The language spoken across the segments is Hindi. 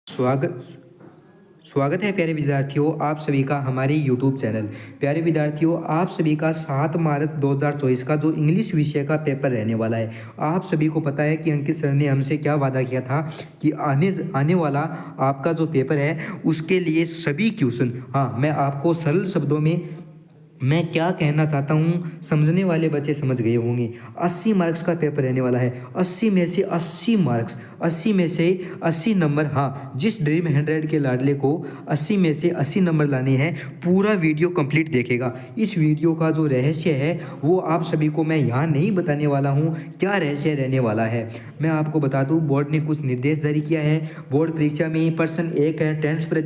स्वागत स्वागत है प्यारे विद्यार्थियों आप सभी का हमारे YouTube चैनल। प्यारे विद्यार्थियों आप सभी का 7 मार्च 2024 का जो इंग्लिश विषय का पेपर रहने वाला है। आप सभी को पता है कि अंकित सर ने हमसे क्या वादा किया था कि आने वाला आपका जो पेपर है उसके लिए सभी क्वेश्चन, हाँ मैं आपको सरल शब्दों में मैं क्या कहना चाहता हूँ समझने वाले बच्चे समझ गए होंगे। 80 मार्क्स का पेपर रहने वाला है। 80 में से 80 मार्क्स, 80 में से 80 नंबर, हाँ जिस ड्रीम 100 के लाडले को 80 में से 80 नंबर लाने हैं पूरा वीडियो कंप्लीट देखेगा। इस वीडियो का जो रहस्य है वो आप सभी को मैं यहाँ नहीं बताने वाला हूँ क्या रहस्य रहने वाला है। मैं आपको बता दूँ बोर्ड ने कुछ निर्देश जारी किया है। बोर्ड परीक्षा में प्रश्न 1 है टेंस पर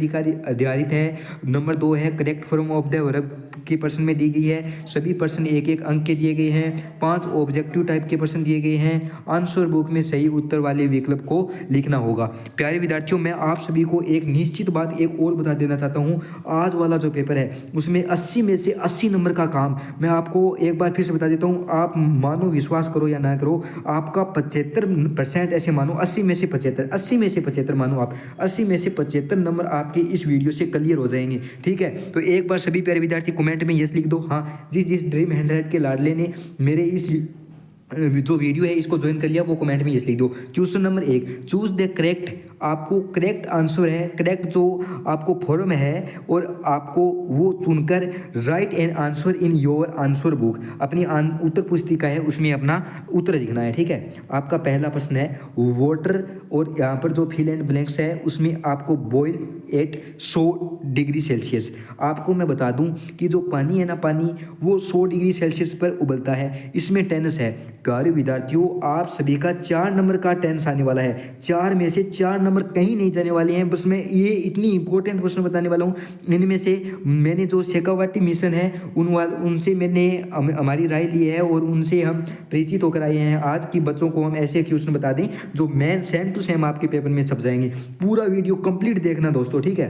आधारित है, नंबर 2 है correct form of the verb के प्रश्न में दी गई है। सभी प्रश्न एक एक अंक के दिए गए हैं। 5 ऑब्जेक्टिव टाइप के प्रश्न दिए गए हैं। आंसर बुक में सही उत्तर वाले विकल्प को लिखना होगा। प्यारे विद्यार्थियों मैं आप सभी को एक निश्चित बात एक और बता देना चाहता हूं। आज वाला जो पेपर है उसमें 80 में से 80 नंबर का काम मैं आपको एक बार फिर से बता देता हूं। आप मानो विश्वास करो या ना करो, आपका 75% ऐसे मानो, 80 में से 75, 80 में से 75 मानो आप, 80 में से 75 नंबर आपके इस वीडियो से क्लियर हो जाएंगे। ठीक है, तो एक बार सभी प्यारे विद्यार्थी कमेंट में यस लिख दो। हाँ जिस ड्रीम 100 के लाडले ने मेरे इस जो वीडियो है इसको ज्वाइन कर लिया वो कमेंट में यस लिख दो। Question number 1, choose the correct, आपको करेक्ट आंसर है, करेक्ट जो आपको फॉर्म है और आपको वो चुनकर right an answer in your answer book, अपनी उत्तर पुस्तिका है उसमें अपना उत्तर लिखना है। ठीक है, आपका पहला प्रश्न है वाटर और यहाँ पर जो फिल एंड ब्लैंक्स है उसमें आपको बॉयल एट 100 डिग्री सेल्सियस। आपको मैं बता दूं कि जो पानी है ना, पानी वो 100 डिग्री सेल्सियस पर उबलता है। इसमें टेंस है। प्यारे विद्यार्थियों आप सभी का 4 नंबर का टेंस आने वाला है। 4 में से 4 नंबर कहीं नहीं जाने वाले हैं। बस मैं ये इतनी इंपॉर्टेंट प्रश्न बताने वाला हूँ। इनमें से मैंने जो शेखावाटी मिशन है उनसे मैंने हमारी राय ली है और उनसे हम परिचित होकर आए हैं। आज की बच्चों को हम ऐसे क्वेश्चन बता दें जो मैन सेम टू सेम आपके पेपर में छप जाएंगे। पूरा वीडियो कंप्लीट देखना दोस्तों। ठीक है,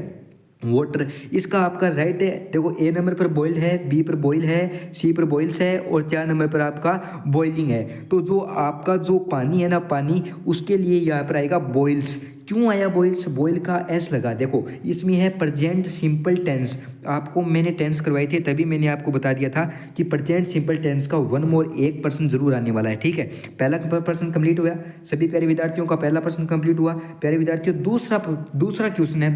वाटर इसका आपका राइट है। देखो ए नंबर पर बॉइल्ड है, बी पर बॉइल है, सी पर बॉइल्स है और 4 नंबर पर आपका बॉइलिंग है। तो जो आपका जो पानी है ना, पानी उसके लिए यहाँ पर आएगा बॉइल्स। क्यों आया बॉइल्स? बॉइल का एस लगा। देखो इसमें है प्रेजेंट सिंपल टेंस। आपको मैंने टेंस करवाई थी तभी मैंने आपको बता दिया था कि प्रेजेंट सिंपल टेंस का 1 मोर 1% जरूर आने वाला है। ठीक है, पहला प्रश्न कंप्लीट हुआ। सभी प्यारे विद्यार्थियों का पहला प्रश्न कंप्लीट हुआ। प्यारे विद्यार्थियों दूसरा क्वेश्चन है।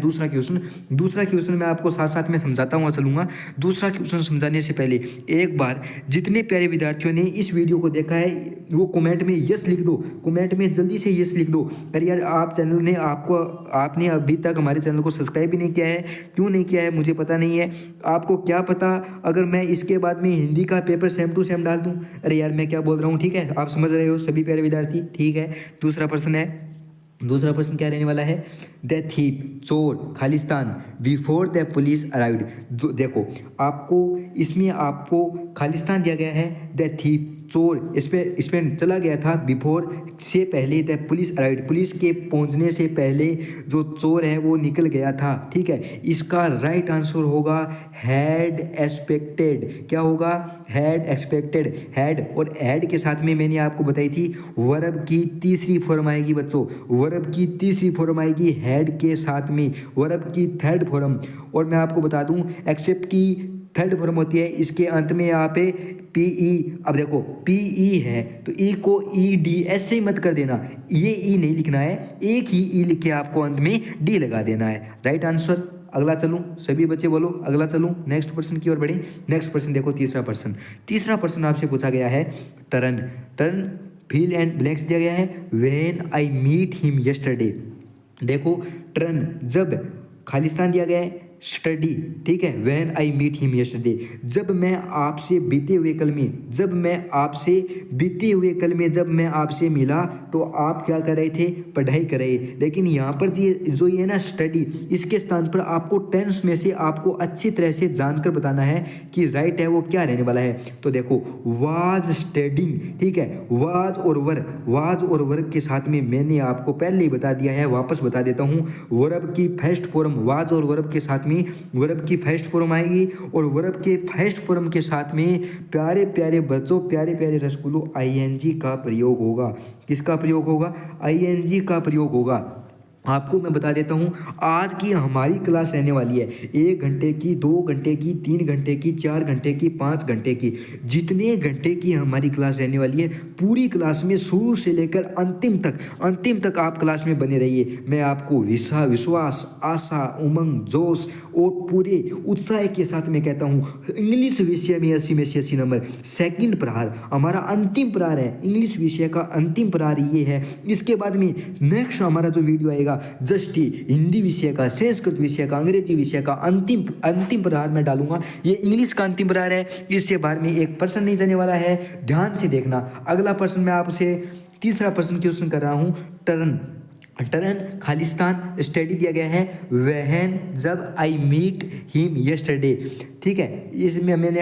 दूसरा क्वेश्चन मैं आपको साथ साथ में समझाता हुआ चलूंगा। दूसरा क्वेश्चन समझाने से पहले एक बार जितने प्यारे विद्यार्थियों ने इस वीडियो को देखा है वो कमेंट में यस लिख दो। कमेंट में जल्दी से यस लिख दो। अरे यार आप चैनल ने आपने अभी तक हमारे चैनल को सब्सक्राइब भी नहीं किया है। क्यों नहीं किया है मुझे पता नहीं है। आपको क्या पता अगर मैं इसके बाद में हिंदी का पेपर सेम टू सेम डाल दूं। अरे यार मैं क्या बोल रहा हूँ। ठीक है, आप समझ रहे हो सभी प्यारे विद्यार्थी। ठीक है, दूसरा प्रश्न क्या रहने वाला है? द थीप, चोर, Khalistan before the police arrived. देखो आपको इसमें आपको खालिस्तान दिया गया है, द थीप चोर इसमें चला गया था बिफोर से पहले, द पुलिस अराइव्ड पुलिस के पहुंचने से पहले जो चोर है वो निकल गया था। ठीक है, इसका राइट आंसर होगा हैड एक्सपेक्टेड। क्या होगा? Had expected. हैड और हैड के साथ में मैंने आपको बताई थी वर्ब की तीसरी फॉर्म आएगी बच्चों। वर्ब की तीसरी फॉर्म आएगी हैड के साथ में, वर्ब की थर्ड फॉर्म। और मैं आपको बता दूं एक्सेप्ट की थर्ड फॉर्म होती है इसके अंत में यहाँ पे पीई। अब देखो पीई है तो ई को ई डी ऐसे ही मत कर देना, ये ई नहीं लिखना है, एक ही ई लिख के आपको अंत में डी लगा देना है। Right answer. अगला चलूं, सभी बच्चे बोलो अगला चलूं, नेक्स्ट पर्सन की ओर बढ़े। नेक्स्ट पर्सन देखो तीसरा पर्सन आपसे पूछा गया है टर्न फिल एंड ब्लैंक्स दिया गया है। When I meet him yesterday. देखो टर्न जब, खालिस्तान दिया गया है, स्टडी। ठीक है, when I meet him yesterday जब मैं आपसे बीते हुए कल में, जब मैं आपसे मिला तो आप क्या कर रहे थे? पढ़ाई कर रहे। लेकिन यहाँ पर जो ये ना स्टडी, इसके स्थान पर आपको टेंस में से आपको अच्छी तरह से जानकर बताना है कि राइट है वो क्या रहने वाला है। तो देखो वाज स्टडिंग। ठीक है, वाज और वर्ब के साथ में मैंने आपको पहले ही बता दिया है, वापस बता देता हूँ। वर्ब की फर्स्ट फॉर्म वाज और वर्ब के साथ में वर्ब की फर्स्ट फॉर्म आएगी और वर्ब के फर्स्ट फॉर्म के साथ में प्यारे प्यारे बच्चों, प्यारे प्यारे रसगुल्लो आईएनजी का प्रयोग होगा। किसका प्रयोग होगा? आईएनजी का प्रयोग होगा। आपको मैं बता देता हूँ, आज की हमारी क्लास रहने वाली है 1 घंटे की, 2 घंटे की, 3 घंटे की, 4 घंटे की, 5 घंटे की। जितने घंटे की हमारी क्लास रहने वाली है, पूरी क्लास में शुरू से लेकर अंतिम तक आप क्लास में बने रहिए। मैं आपको विश्वास, आशा, उमंग, जोश और पूरे उत्साह के साथ में कहता हूँ, इंग्लिश विषय में 80 में से 80 नंबर। सेकंड प्रहार हमारा अंतिम प्रहार है, इंग्लिश विषय का अंतिम प्रहार ये है। इसके बाद में नेक्स्ट हमारा जो वीडियो आएगा जस्ट हिंदी विषय का, संस्कृत विषय का, अंग्रेजी विषय का अंतिम प्रहार मैं डालूंगा। ये इंग्लिश का अंतिम प्रहार है, इससे बाहर में एक प्रश्न नहीं जाने वाला है, ध्यान से देखना। अगला प्रश्न मैं आपसे तीसरा प्रश्न क्वेश्चन कर रहा हूँ। टर्न खालिस्तान स्टडी दिया गया है, वहन जब आई मीट हिम यस्टरडे। ठीक है, इसमें मैंने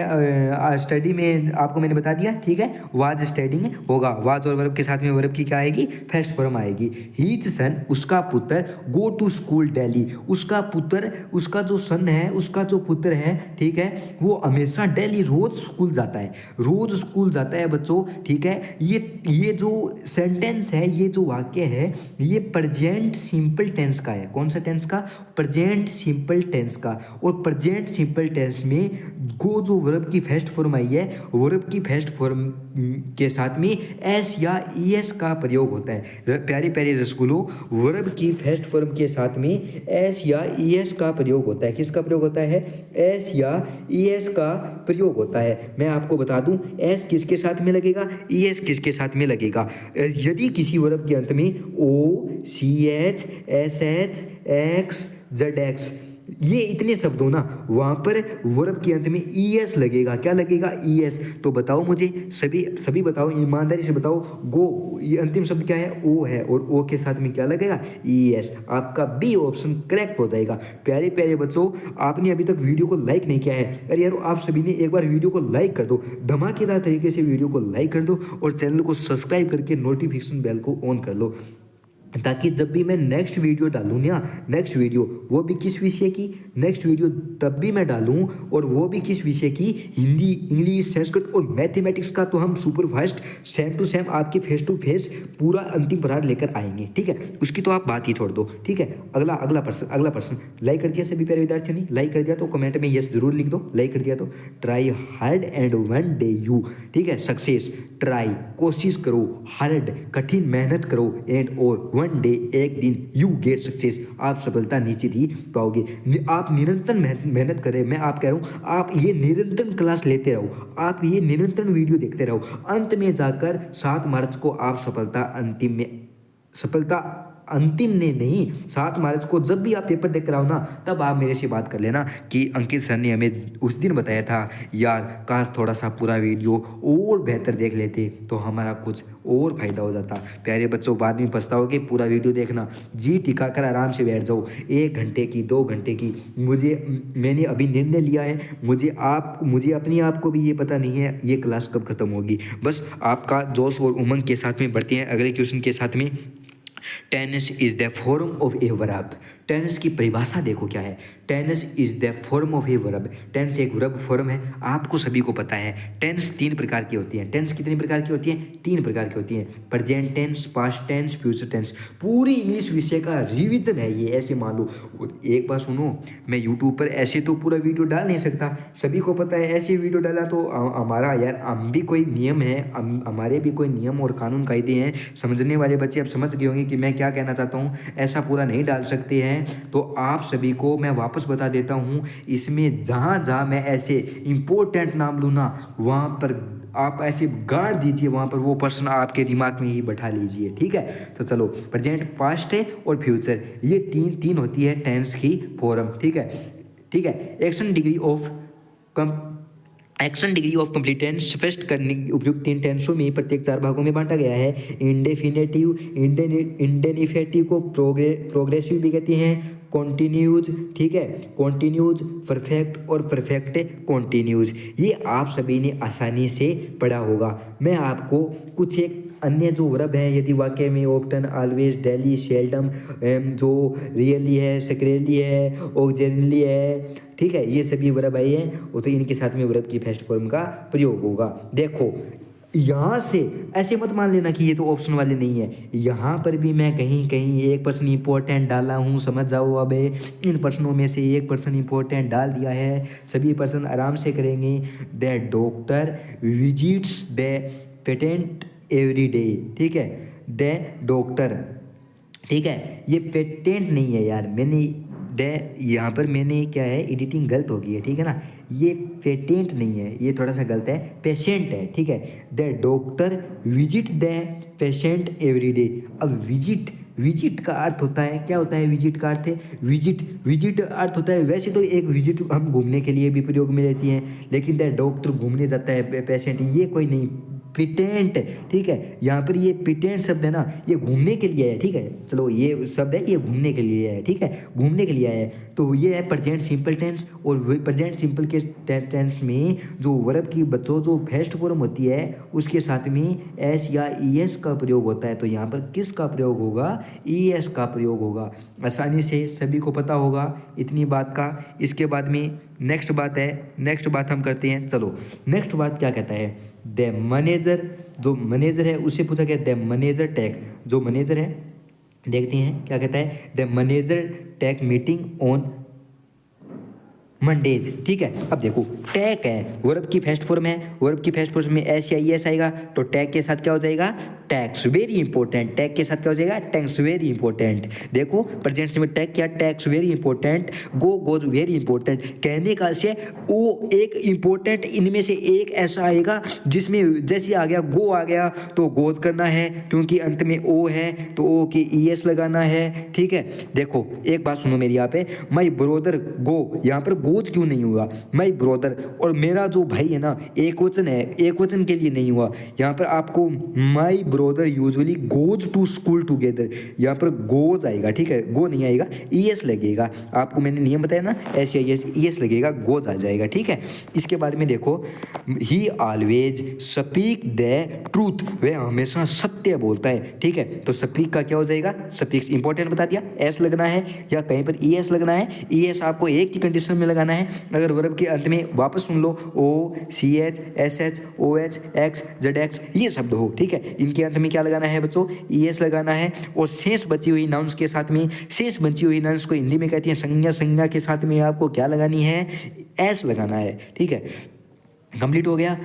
स्टडी में आपको मैंने बता दिया। ठीक है, वाज स्टडिंग होगा, वाज और वर्ब के साथ में वर्ब की क्या आएगी, फर्स्ट फॉर्म आएगी। हीज सन उसका पुत्र, गो टू स्कूल डेली, उसका पुत्र, उसका जो सन है, उसका जो पुत्र है, ठीक है, वो हमेशा डेली रोज स्कूल जाता है, रोज स्कूल जाता है बच्चों। ठीक है, ये जो सेंटेंस है, ये जो वाक्य है, ये प्रेजेंट सिंपल टेंस का है। कौन सा टेंस का, प्रेजेंट सिंपल टेंस का। और प्रेजेंट सिंपल टेंस में गो जो वर्ब की फर्स्ट फॉर्म आई है, वर्ब की फर्स्ट फॉर्म के साथ में एस या ईएस का प्रयोग होता है। प्यारे प्यारे रसगुल्लो, वर्ब की फर्स्ट फॉर्म के साथ में एस या ईएस का प्रयोग होता है। किसका प्रयोग होता है, एस या ईएस का प्रयोग होता है। मैं आपको बता दूं, एस किसके साथ में लगेगा, ईएस किसके साथ में लगेगा। यदि किसी वर्ब के अंत में O, C H, S H, X, Z X, ये इतने शब्द हो ना, वहां पर वर्ब के अंत में ईएस लगेगा। क्या लगेगा, ईएस। तो बताओ मुझे, सभी बताओ, ईमानदारी से बताओ। गो, ये अंतिम शब्द क्या है, ओ है, और ओ के साथ में क्या लगेगा, ईएस। आपका बी ऑप्शन करेक्ट हो जाएगा। प्यारे प्यारे बच्चों, आपने अभी तक वीडियो को लाइक नहीं किया है, अरे यार आप सभी ने एक बार वीडियो को लाइक कर दो, धमाकेदार तरीके से वीडियो को लाइक कर दो, और चैनल को सब्सक्राइब करके नोटिफिकेशन बेल को ऑन कर लो, ताकि जब भी मैं नेक्स्ट वीडियो डालूँ ना, नेक्स्ट वीडियो वो भी किस विषय की, नेक्स्ट वीडियो तब भी मैं डालूँ, और वो भी किस विषय की, हिंदी, इंग्लिश, संस्कृत और मैथमेटिक्स का। तो हम super fast same to same आपके फेस टू फेस पूरा अंतिम प्रहार लेकर आएंगे। ठीक है, उसकी तो आप बात ही छोड़ दो। ठीक है, अगला प्रश्न लाइक कर दिया सभी प्यारे विद्यार्थियों ने, लाइक कर दिया तो कमेंट में यस जरूर लिख दो, लाइक कर दिया तो। Try hard and one day you, ठीक है, सक्सेस, ट्राई कोशिश करो, हार्ड कठिन मेहनत करो, एंड और वन डे एक दिन, यू गेट सक्सेस आप सफलता निश्चित ही पाओगे। आप निरंतर मेहनत करें, मैं आप कह रहा हूँ, आप ये निरंतर क्लास लेते रहो, आप ये निरंतर वीडियो देखते रहो, अंत में जाकर 7 मार्च को आप सफलता अंतिम ने नहीं, 7 मार्च को जब भी आप पेपर देख कर आओ ना, तब आप मेरे से बात कर लेना कि अंकित सर ने हमें उस दिन बताया था, यार काश थोड़ा सा पूरा वीडियो और बेहतर देख लेते तो हमारा कुछ और फायदा हो जाता। प्यारे बच्चों, बाद में पछताओगे, पूरा वीडियो देखना, जी टिका कर आराम से बैठ जाओ। 1 घंटे की, 2 घंटे की, मैंने अभी निर्णय लिया है, मुझे अपने आप को भी ये पता नहीं है ये क्लास कब खत्म होगी। बस आपका जोश और उमंग के साथ में बढ़ते हैं अगले क्वेश्चन के साथ में। Tense is the form of a verb. Tense की परिभाषा देखो क्या है, tense is the form of a verb. Tense एक वर्ब फॉर्म है, आपको सभी को पता है। टेंस 3 प्रकार की होती है। टेंस कितनी प्रकार की होती है, 3 प्रकार की होती है। Present tense, past tense, future tense. पूरी इंग्लिश विषय का रिवीजन है ये, ऐसे मान लो। एक बात सुनो, मैं यूट्यूब पर ऐसे तो पूरा वीडियो डाल नहीं सकता, सभी को पता है। ऐसे वीडियो डाला तो हमारा यार, हम भी कोई नियम है, हमारे भी कोई नियम और कानून कायदे हैं। समझने वाले बच्चे अब समझ गए होंगे कि मैं क्या कहना चाहता हूँ। ऐसा पूरा नहीं डाल सकते हैं, तो आप सभी को मैं वापस बता देता हूँ, इसमें जहाँ मैं ऐसे इंपॉर्टेंट नाम लूँ ना, वहाँ पर आप ऐसे गाड़ दीजिए, वहाँ पर वो प्रश्न आपके दिमाग में ही बैठा लीजिए। ठीक है, तो चलो, प्रेजेंट, पास्ट है और फ्यूचर, ये तीन होती है टेंस की फॉर्म। ठीक है। एक्शन डिग्री ऑफ कंप्लीटेंस स्पष्ट करने उपयुक्त 3 टेंसों में प्रत्येक 4 भागों में बांटा गया है। इंडेफिनेटिव, इंडेनिफेटिव को प्रोग्रेसिव भी कहते हैं। कॉन्टिन्यूज, ठीक है, कॉन्टिन्यूज, परफेक्ट और परफेक्ट कॉन्टिन्यूज, ये आप सभी ने आसानी से पढ़ा होगा। मैं आपको कुछ एक अन्य जो वर्ब हैं, यदि वाक्य में ऑफ्टन, ऑलवेज, डेली, सेल्डम, जो रियली है, सक्रेली है, ऑक्जेनली है, ठीक है, ये सभी वर्ब आए हैं, वो तो इनके साथ में वर्ब की फर्स्ट फॉर्म का प्रयोग होगा। देखो, यहाँ से ऐसे मत मान लेना कि ये तो ऑप्शन वाले नहीं है, यहाँ पर भी मैं कहीं कहीं एक पर्सन इंपॉर्टेंट डाला हूँ, समझ जाओ। अब इन पर्सनों में से एक पर्सन इंपॉर्टेंट डाल दिया है, सभी पर्सन आराम से करेंगे। The doctor visits the patent every day, ठीक है, द डॉक्टर, ठीक है। ये पेटेंट नहीं है यार, मैंने यहाँ पर मैंने क्या है, एडिटिंग गलत हो गई है, ठीक है ना। ये पेटेंट नहीं है, ये थोड़ा सा गलत है, पेशेंट है, ठीक है। The doctor visit the patient every day. अब विजिट, विजिट का अर्थ होता है, क्या होता है विजिट का अर्थ है, विजिट, विजिट अर्थ होता है, वैसे तो एक विजिट हम घूमने के लिए भी प्रयोग में लेती हैं, लेकिन द डॉक्टर घूमने जाता है, पेशेंट ये कोई नहीं, पिटेंट, ठीक है। यहाँ पर ये पिटेंट शब्द है ना, ये घूमने के लिए है, ठीक है। चलो ये शब्द है, ये घूमने के लिए है, ठीक है, घूमने के लिए है। तो ये है प्रेजेंट सिंपल टेंस। और प्रेजेंट सिंपल के टेंस में जो वर्ब की बच्चों जो फर्स्ट फॉर्म होती है उसके साथ में एस या ई एस का प्रयोग होता है। तो यहाँ पर किस का प्रयोग होगा, ई एस का प्रयोग होगा। आसानी से सभी को पता होगा इतनी बात का। इसके बाद में नेक्स्ट बात है, नेक्स्ट बात हम करते हैं। चलो नेक्स्ट बात क्या कहता है, द मैनेजर, जो मैनेजर है उससे पूछा गया द मैनेजर टेक, जो मैनेजर है देखते हैं क्या कहता है, the manager take meeting on Mondays, ठीक है। अब देखो टैग है, वर्ब की फर्स्ट फॉर्म है, वर्ब की फर्स्ट फॉर्म में एस या ई एस आएगा, तो टैग के साथ क्या हो जाएगा, टैक्स, वेरी इंपॉर्टेंट। टैग के साथ क्या हो जाएगा, टैक्स, वेरी इंपॉर्टेंट। देखो प्रेजेंट में टैग क्या, टैक्स, वेरी इंपॉर्टेंट, गो, गोज, वेरी इंपॉर्टेंट। कहने का से वो एक इंपॉर्टेंट इनमें से एक ऐसा आएगा जिसमें जैसे आ गया गो आ गया तो गोज करना है, क्योंकि अंत में ओ है तो ओ के ई एस लगाना है, ठीक है। देखो एक बात सुनो मेरी यहाँ पे, माई ब्रोदर गो, यहाँ पर गोज क्यों नहीं हुआ, माई ब्रोदर, और मेरा जो भाई है ना एक वचन है, एक वचन के लिए नहीं हुआ। यहाँ पर आपको my brother usually goes to school together, यहाँ पर गोज आएगा, ठीक है, गो नहीं आएगा, ई एस लगेगा। आपको मैंने नियम बताया ना, एस या ई एस लगेगा, गोज आ जाएगा, ठीक है। इसके बाद में देखो, ही ऑलवेज स्पीक द ट्रूथ, वह हमेशा सत्य बोलता है, ठीक है। तो स्पीक का क्या हो जाएगा, स्पीक्स इंपॉर्टेंट बता दिया, एस लगना है या कहीं पर ई एस लगना है। ई एस आपको एक ही कंडीशन में लगाना है, अगर वर्ब के अंत में वापस सुन लो O, C H, S H, O H, X, Z X ये शब्द हो, ठीक है, इनके अंत में क्या लगाना है बच्चों, ई एस लगाना है। और शेष बची हुई नाउंस के साथ में, शेष बची हुई नाउंस को हिंदी में कहती हैं संज्ञा, संज्ञा के साथ में आपको क्या लगानी है, एस लगाना है, ठीक है। कंप्लीट हो गया।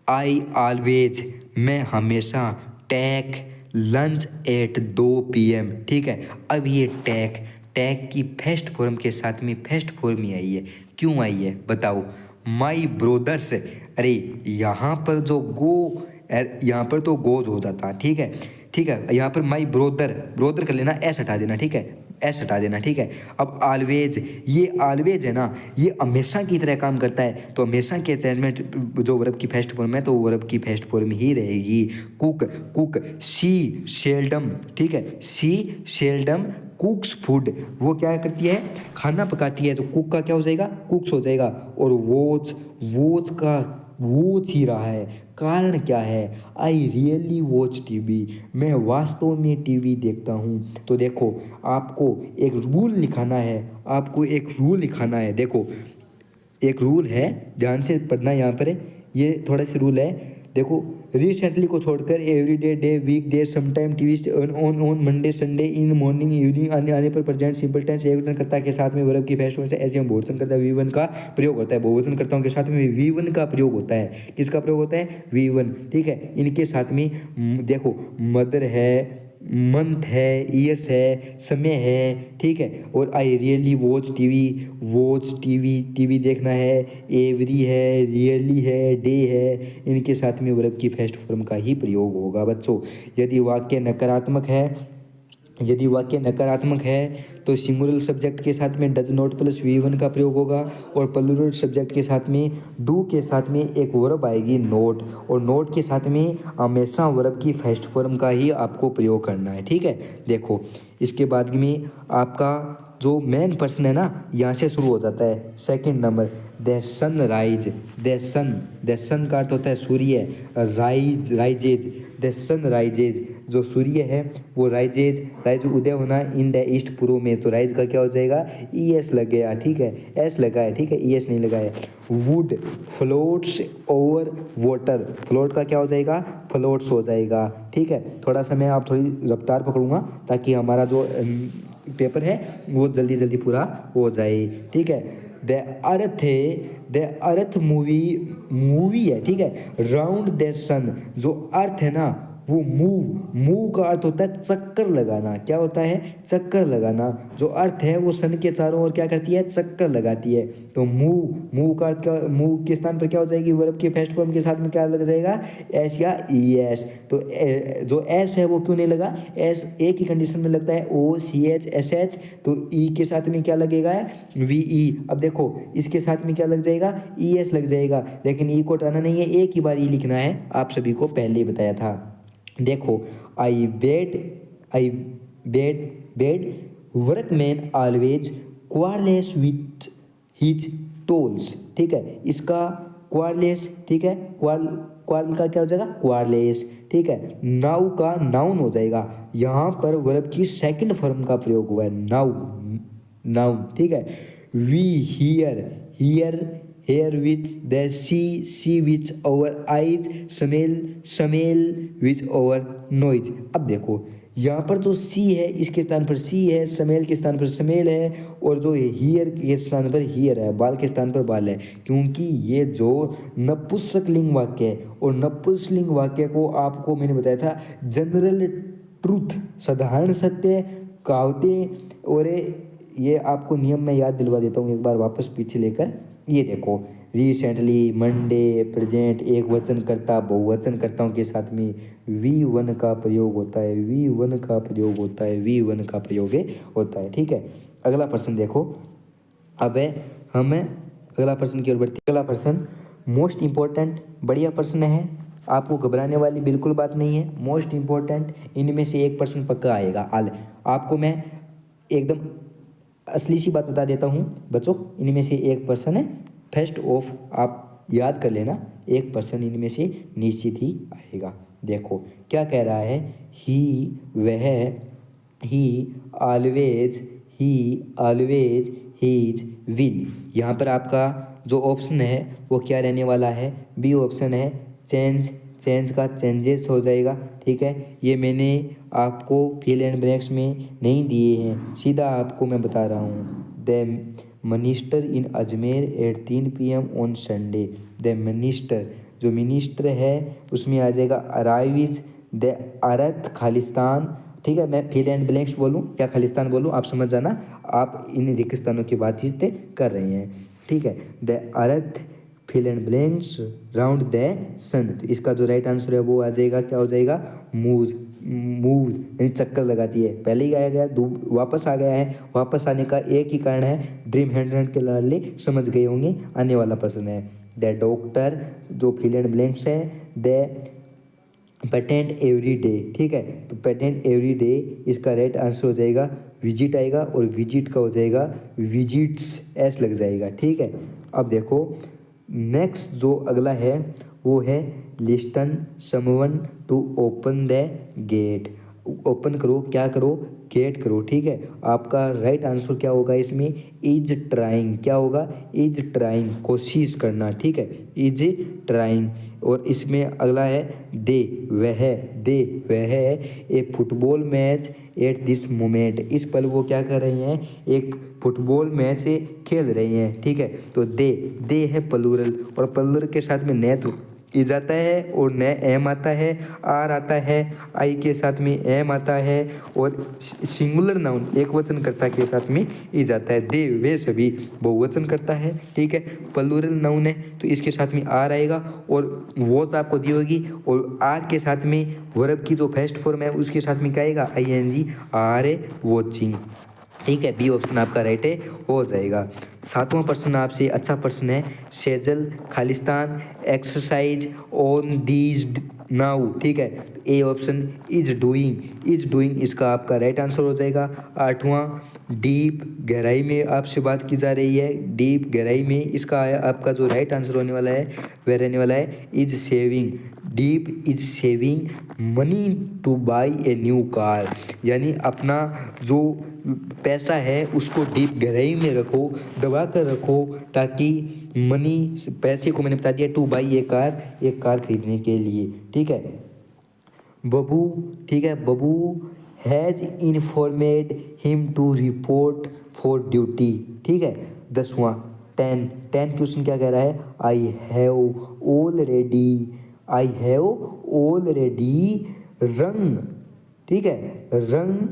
आई ऑलवेज, मैं हमेशा, टेक लंच एट 2 PM, ठीक है। अब ये टैग, टैग की फर्स्ट फॉर्म के साथ में फर्स्ट फॉर्म ही आई है, क्यों आई है बताओ, माई ब्रोदर्स। अरे यहाँ पर जो गो, यहाँ पर तो गोज हो जाता, ठीक है, ठीक है। यहाँ पर माई ब्रोदर, ब्रोदर कर लेना, एस हटा देना, ठीक है, एस हटा देना, ठीक है। अब ऑलवेज, ये ऑलवेज है ना, ये हमेशा की तरह काम करता है, तो हमेशा के तहत में जो वर्ब की फर्स्ट फॉर्म है तो वर्ब की फर्स्ट फॉर्म ही रहेगी। कुक, कुक, सी सेल्डम, ठीक है, सी सेल्डम कुक्स फूड, वो क्या करती है, खाना पकाती है, तो कुक का क्या हो जाएगा, कुक्स हो जाएगा। और वॉच, वॉच का वॉच ही रहा है, कारण क्या है, आई रियली वॉच टीवी, मैं वास्तव में टीवी देखता हूँ। तो देखो आपको एक रूल लिखाना है, आपको एक रूल लिखाना है। देखो एक रूल है, ध्यान से पढ़ना, यहाँ पर ये थोड़ा सा रूल है। देखो रिसेंटली को छोड़कर every day, day, weekday, sometime, Tuesday, on on, Monday, Sunday, in morning, evening आने आने पर प्रेजेंट सिंपल टेंस एक वचन कर्ता के साथ में वर्ब की फर्स्ट फॉर्म से ऐसे हम बहुवचन कर्ता V1 का प्रयोग होता है। बहुवचन कर्ताओं के साथ में V1 का प्रयोग होता है, किसका प्रयोग होता है, V1, ठीक है। इनके साथ में देखो मदर है, मंथ है, ईयर्स है, समय है, ठीक है। और I really watch TV, watch TV, TV देखना है, एवरी है, रियली है, डे है, इनके साथ में वर्ब की फर्स्ट फॉर्म का ही प्रयोग होगा बच्चों। यदि वाक्य नकारात्मक है, यदि वाक्य नकारात्मक है तो सिंगुलर सब्जेक्ट के साथ में डज नॉट प्लस V1 का प्रयोग होगा, और प्लूरल सब्जेक्ट के साथ में डू के साथ में एक वर्ब आएगी नोट, और नोट के साथ में हमेशा वर्ब की फर्स्ट फॉर्म का ही आपको प्रयोग करना है, ठीक है। देखो इसके बाद में आपका जो मेन पर्सन है ना, यहाँ से शुरू हो जाता है second number, the sun rise, the sun, the sun का अर्थ होता है सूर्य, rise, rises, the sun rises, जो सूर्य है वो राइज उदय होना इन द ईस्ट, पूर्व में, तो राइज का क्या हो जाएगा, ई एस लग गया, ठीक है, एस लगा है, ठीक है, ई एस नहीं लगा है। Would floats over water, float का क्या हो जाएगा, फ्लोट्स हो जाएगा, ठीक है। थोड़ा सा मैं आप थोड़ी रफ्तार पकड़ूंगा ताकि हमारा जो पेपर है वो जल्दी जल्दी पूरा हो जाए, ठीक है। द अर्थ मूवी है, ठीक है, राउंड द सन, जो अर्थ है ना वो मूव का अर्थ होता है चक्कर लगाना, क्या होता है, चक्कर लगाना। जो अर्थ है वो सन के चारों ओर क्या करती है, चक्कर लगाती है। तो मूव का अर्थ, का मूव के स्थान पर क्या हो जाएगी, वर्ब के फर्स्ट फॉर्म के साथ में क्या लग जाएगा, एस या ई एस। तो जो एस है वो क्यों नहीं लगा, एस एक ही कंडीशन में लगता है, ओ सी एच एस एच, तो ई के साथ में क्या लगेगा, वी ई। अब देखो इसके साथ में क्या लग जाएगा, ई एस लग जाएगा, लेकिन ई को हटाना नहीं है, एक ही बार ई लिखना है, आप सभी को पहले ही बताया था। देखो a bad workman always quarrels with his tools, ठीक है, इसका क्वारलेस, ठीक है, क्वार्ल का क्या हो जाएगा, क्वारलेस, ठीक है। नाउ का नाउन हो जाएगा, यहाँ पर वर्ब की सेकंड फॉर्म का प्रयोग हुआ है, नाउन, ठीक है। We hear with the see with our eyes, smell with our noise. अब देखो यहाँ पर जो सी है इसके स्थान पर सी है, स्मेल के स्थान पर स्मेल है, और जो हियर के स्थान पर हियर है, बाल के स्थान पर बाल है, क्योंकि ये जो नपुंसकलिंग वाक्य है, और नपुंसकलिंग वाक्य को आपको मैंने बताया था जनरल ट्रूथ, साधारण सत्य, कहावतें, और ये आपको नियम में याद दिलवा देता हूँ एक बार वापस पीछे लेकर। ये देखो रिसेंटली, मंडे, प्रेजेंट, एक वचन कर्ता बहुवचन कर्ताओं के साथ में V1 का प्रयोग होता है, V1 का प्रयोग होता है, V1 का प्रयोग होता है, ठीक है। अगला प्रश्न देखो, अब हम अगला प्रश्न की ओर बढ़ते। अगला प्रश्न मोस्ट इम्पोर्टेंट, बढ़िया प्रश्न है, आपको घबराने वाली बिल्कुल बात नहीं है, मोस्ट इम्पोर्टेंट, इनमें से एक प्रश्न पक्का आएगा। आपको मैं एकदम असली सी बात बता देता हूँ बच्चों, इनमें से एक पर्सन है, फर्स्ट ऑफ आप याद कर लेना, एक पर्सन इनमें से निश्चित ही आएगा। देखो क्या कह रहा है, ही ऑलवेज हीज विल। यहाँ पर आपका जो ऑप्शन है वो क्या रहने वाला है, बी ऑप्शन है, चेंज का चेंजेस हो जाएगा, ठीक है। ये मैंने आपको फिल एंड ब्लैंक्स में नहीं दिए हैं, सीधा आपको मैं बता रहा हूँ। The minister in Ajmer at 3 PM on Sunday. The minister, जो मिनिस्टर है उसमें आ जाएगा अराइव्स द अर्थ खालिस्तान, ठीक है। मैं फिल एंड ब्लैंक्स बोलूँ या खालिस्तान बोलूँ आप समझ जाना, आप इन रेगिस्तानों की बातचीत कर रहे हैं, ठीक है। The earth fill and blanks round the sun, तो इसका जो राइट आंसर है वो आ जाएगा, क्या हो जाएगा, मूव यानी चक्कर लगाती है, पहले ही आया गया, वापस आ गया है, वापस आने का एक ही कारण है, ड्रीम हैंड के लाडले समझ गए होंगे। आने वाला प्रश्न है द डॉक्टर, जो फिल एंड ब्लैंक्स है, द पेटेंट एवरी डे, ठीक है। तो पेटेंट एवरी डे, इसका राइट आंसर हो जाएगा विजिट आएगा, और विजिट का हो जाएगा विजिट्स, एस लग जाएगा, ठीक है। अब देखो नेक्स्ट जो अगला है वो है listen someone to open the gate. Open करो, क्या करो, गेट करो, ठीक है। आपका राइट आंसर क्या होगा इसमें, इज ट्राइंग, क्या होगा, इज ट्राइंग, कोशिश करना, ठीक है, इज ट्राइंग। और इसमें अगला है दे वह a football match at this moment, इस पल वो क्या कर रहे हैं, एक फुटबॉल मैच खेल रहे हैं, ठीक है। तो दे है प्लूरल, और प्लूरल के साथ में न तो इज आता है और न एम आता है, आर आता है, आई के साथ में एम आता है, और सिंगुलर नाउन एक वचन कर्ता के साथ में इज आता है। दे वे सभी बहुवचन करता है, ठीक है। प्लूरल नाउन है तो इसके साथ में आर आएगा, और वॉच आपको दी होगी, और आर के साथ में वर्ब की जो फर्स्ट फॉर्म है उसके साथ में क्या आएगा, ING, आर वॉचिंग, ठीक है। बी ऑप्शन आपका राइट है, हो जाएगा। 7वां प्रश्न आपसे अच्छा प्रश्न है, Sejal Khalistan exercise on these now, ठीक है। ए ऑप्शन इज डूइंग इसका आपका राइट आंसर हो जाएगा। आठवां, डीप गहराई में आपसे बात की जा रही है, डीप गहराई में इसका आपका जो राइट आंसर होने वाला है वह रहने वाला है is saving, deep is saving money to buy a new car, यानी अपना जो पैसा है उसको डीप गहराई में रखो, दबा कर रखो, ताकि मनी पैसे को मैंने बता दिया टू बाई ए कार, एक कार खरीदने के लिए, ठीक है। बबू, ठीक है, Babu has informed him to report for duty, ठीक है। 10वां, 10 क्वेश्चन क्या कह रहा है, आई हैव ऑलरेडी रंग, ठीक है, रंग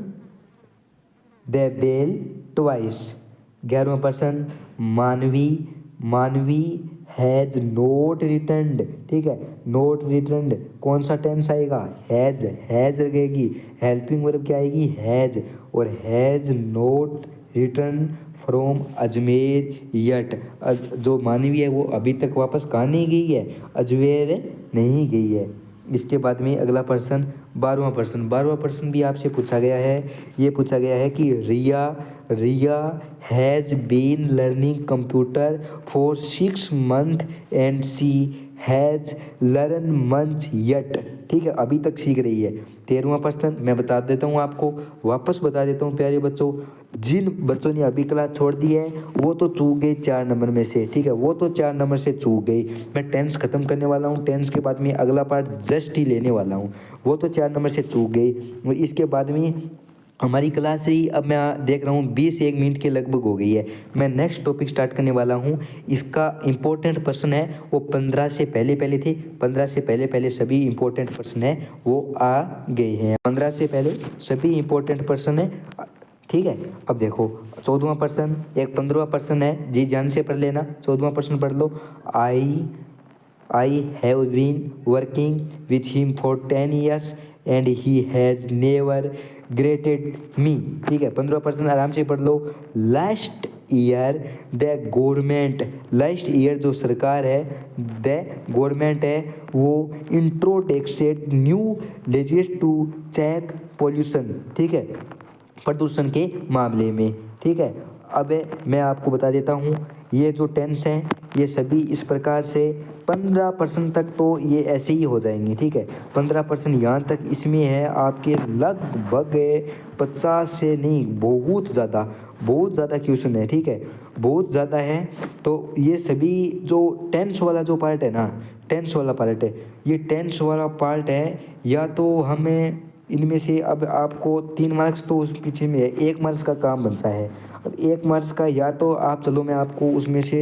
द बेल ट्वाइस। 11वां पर्सन, मानवी हैज नोट रिटर्नड, ठीक है, नोट रिटर्नड कौन सा टेंस आएगा, हैज लगेगी, हेल्पिंग वर्ब क्या आएगी, हैज, और has note return from Ajmer yet, जो मानवी है वो अभी तक वापस कहाँ नहीं गई है, अजमेर नहीं गई है। इसके बाद में अगला पर्सन 12वां पर्सन भी आपसे पूछा गया है, ये पूछा गया है कि Riya has been learning computer for 6 months and she has learn much yet, ठीक है, अभी तक सीख रही है। 13वां पर्सन मैं बता देता हूँ आपको, वापस बता देता हूँ प्यारे बच्चों, जिन बच्चों ने अभी क्लास छोड़ दी है वो तो चूक गए 4 नंबर में से, ठीक है, वो तो 4 नंबर से चूक गई। मैं टेंस खत्म करने वाला हूँ, टेंस के बाद में अगला पार्ट जस्ट ही लेने वाला हूँ, वो तो 4 नंबर से चूक गई। और इसके बाद में हमारी क्लास ही अब मैं देख रहा हूँ 20-1 मिनट के लगभग हो गई है। मैं नेक्स्ट टॉपिक स्टार्ट करने वाला हूँ। इसका इम्पोर्टेंट पर्सन है वो 15 से पहले थे, 15 से पहले सभी इम्पोर्टेंट पर्सन है वो आ गए हैं, 15 से पहले सभी इम्पोर्टेंट पर्सन है, ठीक है। अब देखो 14वां पर्सन, एक 15वां पर्सन है, जी जान से पढ़ लेना, 14वां पर्सन पढ़ लो, I have been working with him for 10 years and he has never greeted me, ठीक है। 15% आराम से पढ़ लो। Last year the government, last year जो सरकार है, द गवर्नमेंट है वो introduced new legislation to check pollution, ठीक है, प्रदूषण के मामले में, ठीक है। अब मैं आपको बता देता हूँ ये जो टेंस हैं ये सभी इस प्रकार से 15% तक तो ये ऐसे ही हो जाएंगे, ठीक है। 15% यहाँ तक इसमें है आपके लगभग 50 से नहीं, बहुत ज़्यादा क्वेश्चन है, ठीक है, बहुत ज़्यादा है। तो ये सभी जो टेंस वाला जो पार्ट है ना, टेंस वाला पार्ट है, ये टेंस वाला पार्ट है, या तो हमें इनमें से अब आपको 3 मार्क्स तो उस पीछे में है, 1 मार्क्स का काम बनता है। अब 1 मार्क्स का या तो आप चलो मैं आपको उसमें से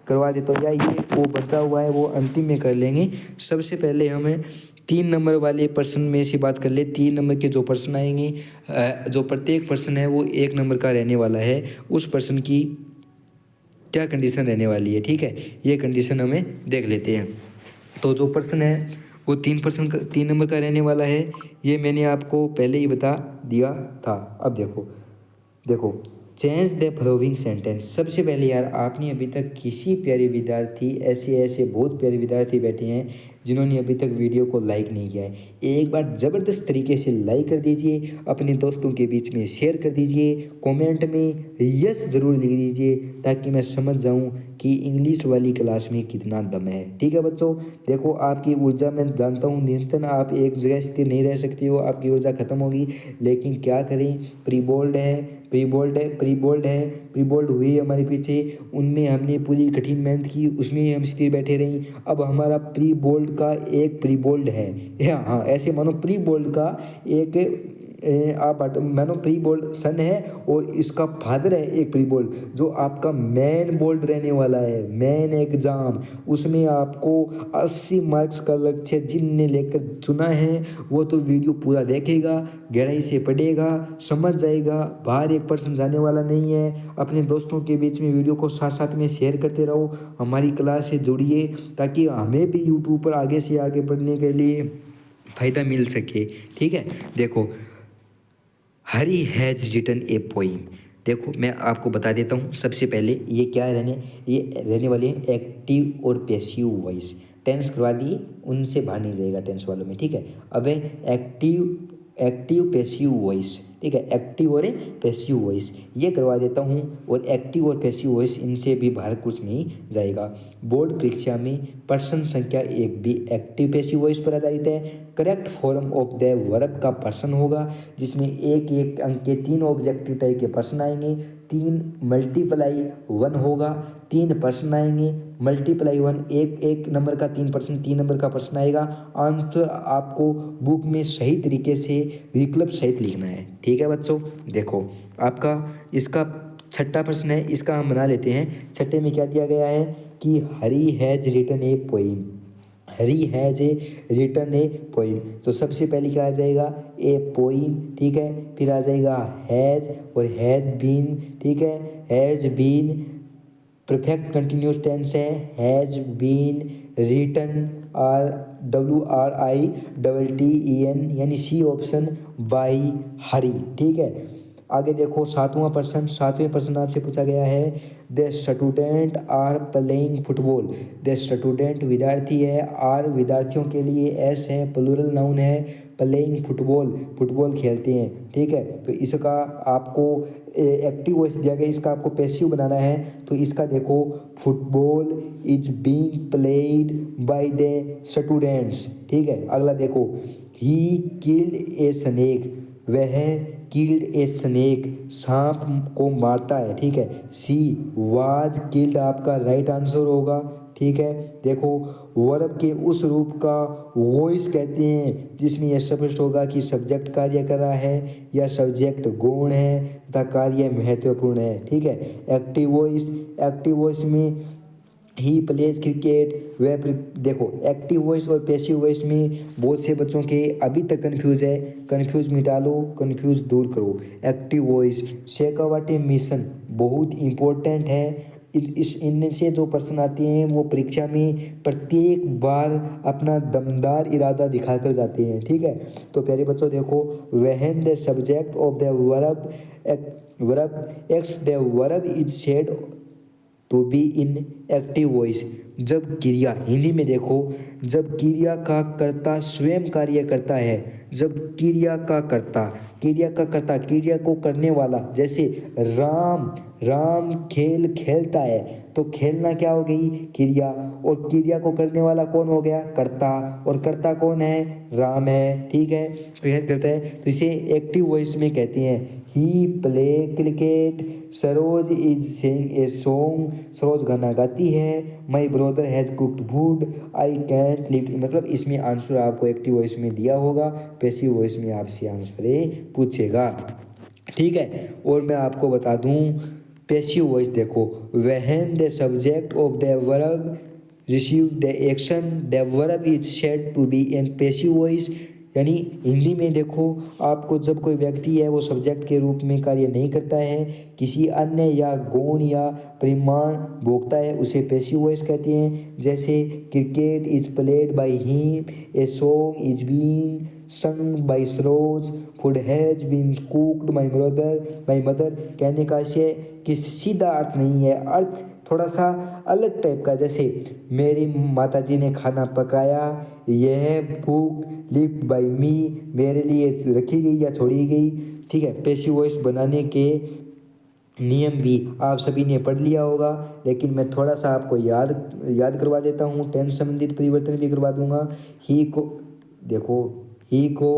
करवा देता हूँ, या ये वो बचा हुआ है वो अंतिम में कर लेंगे। सबसे पहले हमें 3 नंबर वाले पर्सन में से बात कर ले। 3 नंबर के जो पर्सन आएंगे, जो प्रत्येक पर्सन है वो 1 नंबर का रहने वाला है, उस पर्सन की क्या कंडीशन रहने वाली है, ठीक है, ये कंडीशन हमें देख लेते हैं। तो जो पर्सन है वो 3 नंबर का रहने वाला है, ये मैंने आपको पहले ही बता दिया था। अब देखो चेंज द फॉलोइंग सेंटेंस। सबसे पहले यार आपने अभी तक किसी प्यारे विद्यार्थी, ऐसे बहुत प्यारे विद्यार्थी बैठे हैं जिन्होंने अभी तक वीडियो को लाइक नहीं किया है, एक बार ज़बरदस्त तरीके से लाइक कर दीजिए, अपने दोस्तों के बीच में शेयर कर दीजिए, कमेंट में यस ज़रूर लिख दीजिए ताकि मैं समझ जाऊं कि इंग्लिश वाली क्लास में कितना दम है, ठीक है बच्चों। देखो आपकी ऊर्जा मैं जानता हूँ निरंतर आप एक जगह स्थिर नहीं रह सकती हो, आपकी ऊर्जा खत्म होगी, लेकिन क्या करें, प्री बोल्ड हुई हमारे पीछे, उनमें हमने पूरी कठिन मेहनत की, उसमें हम स्थिर बैठे रहीं। अब हमारा प्री बोल्ड का एक प्री बोल्ड है, हाँ ऐसे मानो प्री बोल्ड का एक आप मानो प्री बोल्ड सन है और इसका फादर है एक प्री बोल्ड, जो आपका मेन बोल्ड रहने वाला है, मेन एग्जाम, उसमें आपको 80 मार्क्स का लक्ष्य जिनने लेकर चुना है वो तो वीडियो पूरा देखेगा, गहराई से पढ़ेगा, समझ जाएगा, बाहर 1% जाने वाला नहीं है। अपने दोस्तों के बीच में वीडियो को साथ साथ में शेयर करते रहो, हमारी क्लास से जुड़िए ताकि हमें भी यूट्यूब पर आगे से आगे बढ़ने के लिए फ़ायदा मिल सके, ठीक है। देखो हरी हैज़ रिटन ए पोइम, देखो मैं आपको बता देता हूँ सबसे पहले ये क्या रहने वाले हैं एक्टिव और पैसिव वॉइस, टेंस करवा दिए, उनसे बाहर नहीं जाएगा टेंस वालों में, ठीक है। अब है एक्टिव पैसिव वॉइस, ठीक है, एक्टिव और पैसिव वॉइस ये करवा देता हूँ, और एक्टिव और पैसिव वॉइस इनसे भी बाहर कुछ नहीं जाएगा। बोर्ड परीक्षा में प्रश्न संख्या 1 भी एक्टिव पैसिव वॉइस पर आधारित है। Correct form of the verb का प्रश्न होगा, जिसमें एक एक अंक के 3 ऑब्जेक्टिव टाइप के प्रश्न आएंगे, 3 मल्टीप्लाई 1 होगा, 3 प्रश्न आएंगे, मल्टीप्लाई 1 एक नंबर का 3 प्रश्न, 3 नंबर का प्रश्न आएगा। आंसर आपको बुक में सही तरीके से विकल्प सहित लिखना है, ठीक है बच्चों। देखो आपका इसका छठा प्रश्न है, इसका हम बना लेते हैं। छठे में क्या दिया गया है कि Hari has written a poem, Hari has a written a poem, तो सबसे पहले क्या आ जाएगा, ए पोइम, ठीक है। फिर आ जाएगा हैज और हैज बीन, ठीक है, has been perfect continuous tense है, हैज बीन रिटन RWRITTEN यानी सी ऑप्शन बाई हरी, ठीक है। आगे देखो सातवें प्रश्न आपसे पूछा गया है, the student are playing football, the student विद्यार्थी है, आर विद्यार्थियों के लिए, एस है प्लूरल नाउन है, प्लेइंग फुटबॉल खेलते हैं, ठीक है। तो इसका आपको एक्टिव वॉइस दिया गया, इसका आपको पैसिव बनाना है। तो इसका देखो football is being played by the students, ठीक है। अगला देखो ही किल्ड ए स्नेक, वह किल्ड ए स्नेक सांप को मारता है, ठीक है। सी वाज किल्ड आपका राइट आंसर होगा, ठीक है। देखो वर्ब के उस रूप का वॉइस कहते हैं जिसमें यह स्पष्ट होगा कि सब्जेक्ट कार्य कर रहा है या सब्जेक्ट गौण है तथा कार्य महत्वपूर्ण है, ठीक है। एक्टिव वॉइस में ही प्लेज क्रिकेट, वह देखो एक्टिव वॉइस और पैसिव वॉइस में बहुत से बच्चों के अभी तक कंफ्यूज है, कंफ्यूज मिटा लो, कंफ्यूज दूर करो। एक्टिव वॉइस शेखावाटी मिशन बहुत इम्पोर्टेंट है, इनसे जो प्रश्न आते हैं वो परीक्षा में प्रत्येक बार अपना दमदार इरादा दिखाकर जाते हैं, ठीक है। तो प्यारे बच्चों देखो, when the subject of the verb acts the verb is said to be in active voice, जब क्रिया, हिंदी में देखो, जब क्रिया का कर्ता स्वयं कार्य करता है, जब क्रिया को करने वाला, जैसे राम खेल खेलता है, तो खेलना क्या हो गई, क्रिया, और क्रिया को करने वाला कौन हो गया, कर्ता, और कर्ता कौन है, राम है, ठीक है। फिर कहते हैं, तो इसे एक्टिव वॉइस में कहते हैं he play cricket, Saroj is sing a song, Saroj गाना गाती है, my brother has cooked food, I can't live, मतलब इसमें आंसर आपको एक्टिव वॉइस में दिया होगा, पैसिव वॉइस में आपसे आंसर पूछेगा, ठीक है। और मैं आपको बता दूं पैसिव वॉइस देखो, when the subject of the verb receive the action the verb is said to be in passive voice, यानी हिंदी में देखो आपको जब कोई व्यक्ति है वो सब्जेक्ट के रूप में कार्य नहीं करता है, किसी अन्य या गौण या परिमाण भोगता है, उसे पैसिव वॉइस कहते हैं। जैसे cricket is played by him, a song is being sung by Saroj, food has been cooked my mother, कहने का से कि सीधा अर्थ नहीं है, अर्थ थोड़ा सा अलग टाइप का, जैसे मेरी माताजी ने खाना पकाया, यह बुक लिफ्ट बाय मी, मेरे लिए रखी गई या छोड़ी गई, ठीक है। पैसिव वॉइस बनाने के नियम भी आप सभी ने पढ़ लिया होगा, लेकिन मैं थोड़ा सा आपको याद करवा देता हूँ, टेंस संबंधित परिवर्तन भी करवा दूंगा। ही को देखो, ही को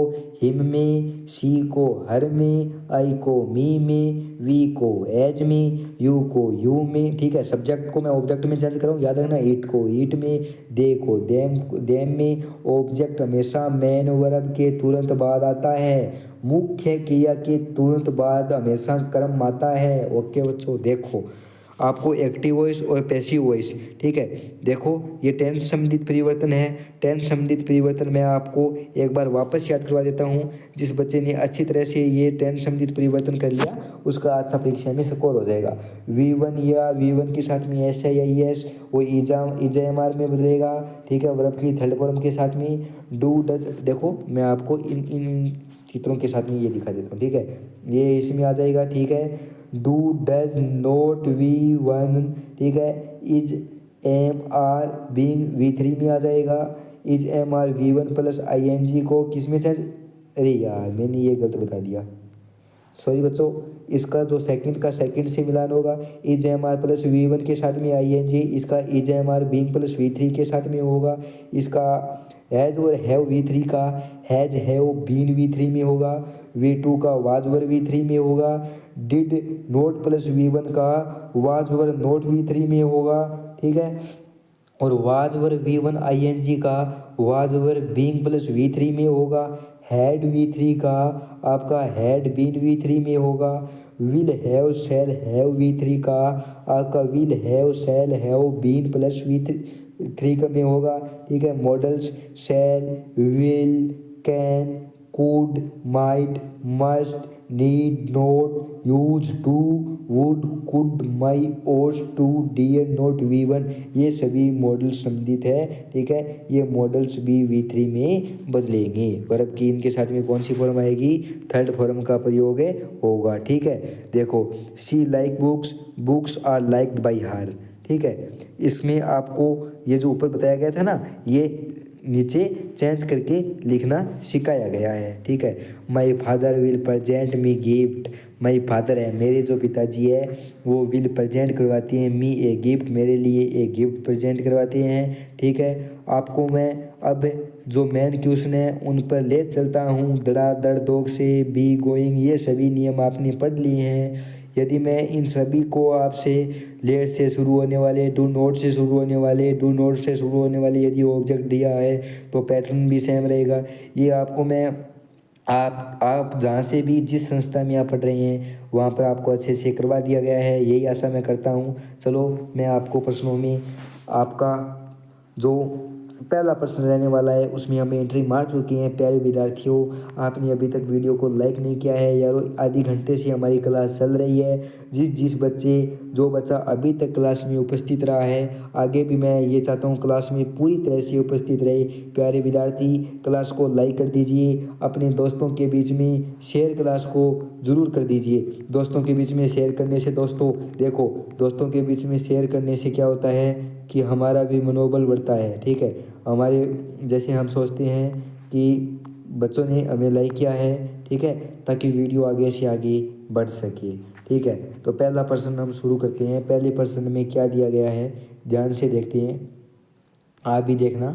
हिम में, सी को हर में, आई को मी में, वी को एज में, यू को यू में, ठीक है। सब्जेक्ट को मैं ऑब्जेक्ट में चेंज कर रहा हूँ, याद रखना, ईट को ईट में, दे को देम में। ऑब्जेक्ट हमेशा मैन वर्ब के तुरंत बाद आता है, मुख्य क्रिया के तुरंत बाद हमेशा कर्म आता है। ओके बच्चों, देखो आपको एक्टिव वॉइस और पैसिव वॉइस, ठीक है। देखो ये टेंस संबंधित परिवर्तन है, टेंस संबंधित परिवर्तन मैं आपको एक बार वापस याद करवा देता हूँ। जिस बच्चे ने अच्छी तरह से ये टेंस संबंधित परिवर्तन कर लिया उसका अच्छा परीक्षा में स्कोर हो जाएगा। V1 या V1 के साथ में एस है या ES, वो EJMR में बदलेगा, ठीक है। वर्ब की थर्ड फॉर्म के साथ में डू डज, देखो मैं आपको इन चित्रों के साथ में ये दिखा देता हूँ, ठीक है। ये इसमें आ जाएगा, ठीक है। डू डज नॉट V1, ठीक है। Is am are being V3 में आ जाएगा। Is am are V1 plus ING को किस में चेंज, अरे यार मैंने ये गलत बता दिया, सॉरी बच्चों। इसका जो सेकंड का सेकंड से मिलान होगा, is am are plus V1 के साथ में ING, इसका is am are being plus V3 के साथ में होगा। इसका हैज और हैव V3 का हैज हैव बीन V3 में होगा। V2 का वाज वर V3 में होगा। डिड नोट प्लस V1 का वाज वर नोट V3 में होगा, ठीक है। और वाज वर V1 ING का was were being plus V3 में होगा। हैड V3 का आपका हैड बीन V3 में होगा। Will have shall have V3 का आपका will have shall have been plus V3 का में होगा, ठीक है। Modals shall will can could might must need not use to would could may ought to dear note V1 ये सभी मॉडल संबंधित है, ठीक है। ये मॉडल्स भी V3 में बदलेंगे। वर्ब की इनके साथ में कौन सी फॉर्म आएगी, थर्ड फॉर्म का प्रयोग होगा, ठीक है। देखो she like books, books are liked by her, ठीक है। इसमें आपको ये जो ऊपर बताया गया था ना, ये नीचे चेंज करके लिखना सिखाया गया है, ठीक है। My father will present me gift, my father है मेरे जो पिताजी है वो विल प्रेजेंट करवाती हैं मी ए गिफ्ट, मेरे लिए एक गिफ्ट प्रेजेंट करवाते हैं, ठीक है। आपको मैं अब जो मेन क्वेश्चन है उन पर ले चलता हूँ। धड़ाधड़ दोग से बी गोइंग ये सभी नियम आपने पढ़ लिए हैं। यदि मैं इन सभी को आपसे लेट से शुरू होने वाले, डू नोट से शुरू होने वाले, डू नोट से शुरू होने वाले यदि ऑब्जेक्ट दिया है तो पैटर्न भी सेम रहेगा। ये आपको मैं आप जहाँ से भी जिस संस्था में आप पढ़ रहे हैं वहाँ पर आपको अच्छे से करवा दिया गया है, यही आशा मैं करता हूँ। चलो मैं आपको प्रश्नों में आपका जो पहला प्रश्न रहने वाला है उसमें हमें एंट्री मार चुकी हैं। प्यारे विद्यार्थियों, आपने अभी तक वीडियो को लाइक नहीं किया है यार, आधी घंटे से हमारी क्लास चल रही है। जो बच्चा अभी तक क्लास में उपस्थित रहा है, आगे भी मैं ये चाहता हूँ क्लास में पूरी तरह से उपस्थित रहे। प्यारे विद्यार्थी क्लास को लाइक कर दीजिए, अपने दोस्तों के बीच में शेयर क्लास को ज़रूर कर दीजिए। दोस्तों के बीच में शेयर करने से दोस्तों देखो, दोस्तों के बीच में शेयर करने से क्या होता है कि हमारा भी मनोबल बढ़ता है, ठीक है। हमारे जैसे हम सोचते हैं कि बच्चों ने हमें लाइक किया है, ठीक है, ताकि वीडियो आगे से आगे बढ़ सके, ठीक है। तो पहला प्रश्न हम शुरू करते हैं। पहले प्रश्न में क्या दिया गया है ध्यान से देखते हैं, आप भी देखना।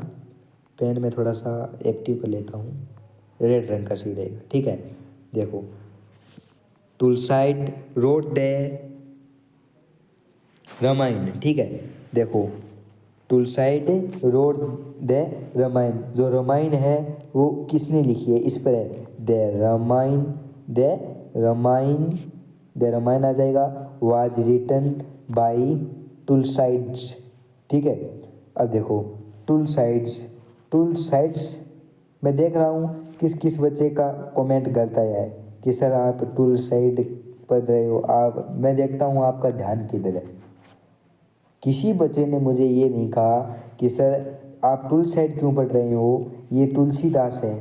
पेन में थोड़ा सा एक्टिव कर लेता हूँ, रेड रंग का सही रहेगा, ठीक है। देखो टुलसाइड रोड द रामायण, ठीक है। देखो टुलसाइड रोड द रामायण, जो रामायण है वो किसने लिखी है, इस पर है द रामायण, द रामायण आ जाएगा। वाज रिटन बाई टुलसाइड्स, ठीक है। अब देखो टुलसाइड्स मैं देख रहा हूँ किस किस बच्चे का कमेंट गलत आया है कि सर आप टुलसाइड पढ़ रहे हो। आप मैं देखता हूँ आपका ध्यान किधर है। किसी बच्चे ने मुझे ये नहीं कहा कि सर आप टुलसाइड क्यों पढ़ रहे हो, ये तुलसीदास है।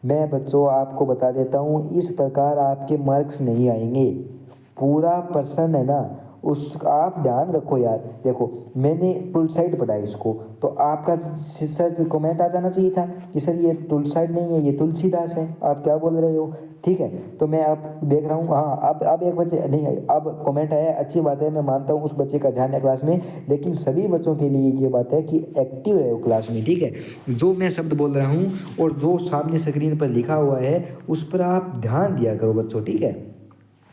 मैं बच्चों आपको बता देता हूँ, इस प्रकार आपके मार्क्स नहीं आएंगे। पूरा प्रश्न है ना उस आप ध्यान रखो यार। देखो मैंने टुलसाइड पढ़ा है इसको, तो आपका सर कमेंट आ जाना चाहिए था कि सर ये टुलसाइड नहीं है ये तुलसीदास है, आप क्या बोल रहे हो, ठीक है। तो मैं आप देख रहा हूँ, हाँ अब एक बच्चे नहीं अब कमेंट आया, अच्छी बात है, मैं मानता हूँ उस बच्चे का ध्यान है क्लास में, लेकिन सभी बच्चों के लिए ये बात है कि एक्टिव रहे क्लास में, ठीक है। जो मैं शब्द बोल रहा हूँ और जो सामने स्क्रीन पर लिखा हुआ है उस पर आप ध्यान दिया करो बच्चों, ठीक है,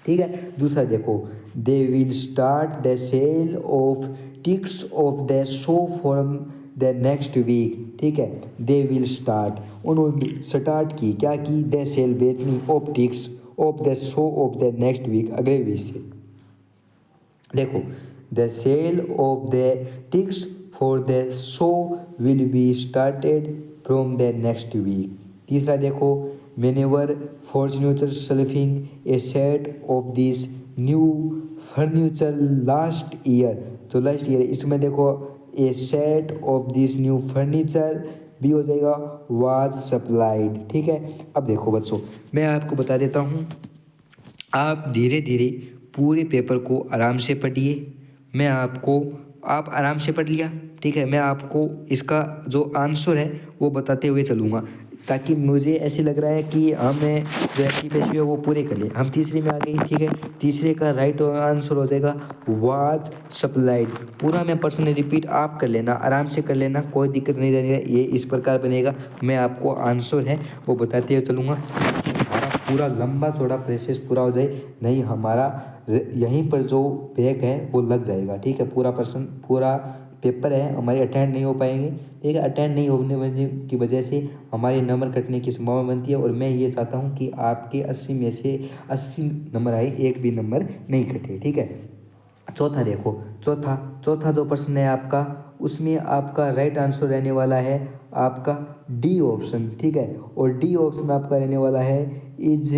ठीक है। दूसरा देखो they will start the sale of tickets of the show from the next week, ठीक है। दे विल स्टार्ट, उन्होंने स्टार्ट की, क्या की, द सेल बेचनी, of tickets of the show of the next week अगले वीक से। देखो the sale of the tickets for the show will be started from the next week. तीसरा देखो whenever furniture shelving a set of this new furniture last year, तो लास्ट ईयर इसमें देखो a set of this new furniture भी हो जाएगा was supplied, ठीक है। अब देखो बच्चों मैं आपको बता देता हूँ, आप धीरे धीरे पूरे पेपर को आराम से पढ़िए। मैं आपको आप आराम से पढ़ लिया, ठीक है। मैं आपको इसका जो आंसर है वो बताते हुए चलूँगा, ताकि मुझे ऐसे लग रहा है कि हमें जो एक्टिव है वो पूरे कर लिए। हम तीसरे में आ गए, ठीक है। तीसरे का राइट आंसर हो जाएगा वाज सप्लाइड। पूरा मैं पर्सन रिपीट आप कर लेना, आराम से कर लेना, कोई दिक्कत नहीं रहेगी। ये इस प्रकार बनेगा, मैं आपको आंसर है वो बताते हुए चलूँगा। हमारा पूरा लंबा चौड़ा प्रोसेस पूरा हो जाए, नहीं हमारा यहीं पर जो बैक है वो लग जाएगा, ठीक है। पूरा पर्सन पूरा पेपर है हमारे अटेंड नहीं हो पाएंगे, ठीक है। अटेंड नहीं होने की वजह से हमारे नंबर कटने की संभावना बनती है, और मैं ये चाहता हूँ कि आपके 80 में से 80 नंबर आए, एक भी नंबर नहीं कटे, ठीक है। चौथा देखो, चौथा जो प्रश्न है आपका, उसमें आपका राइट आंसर रहने वाला है आपका डी ऑप्शन, ठीक है। और डी ऑप्शन आपका रहने वाला है इज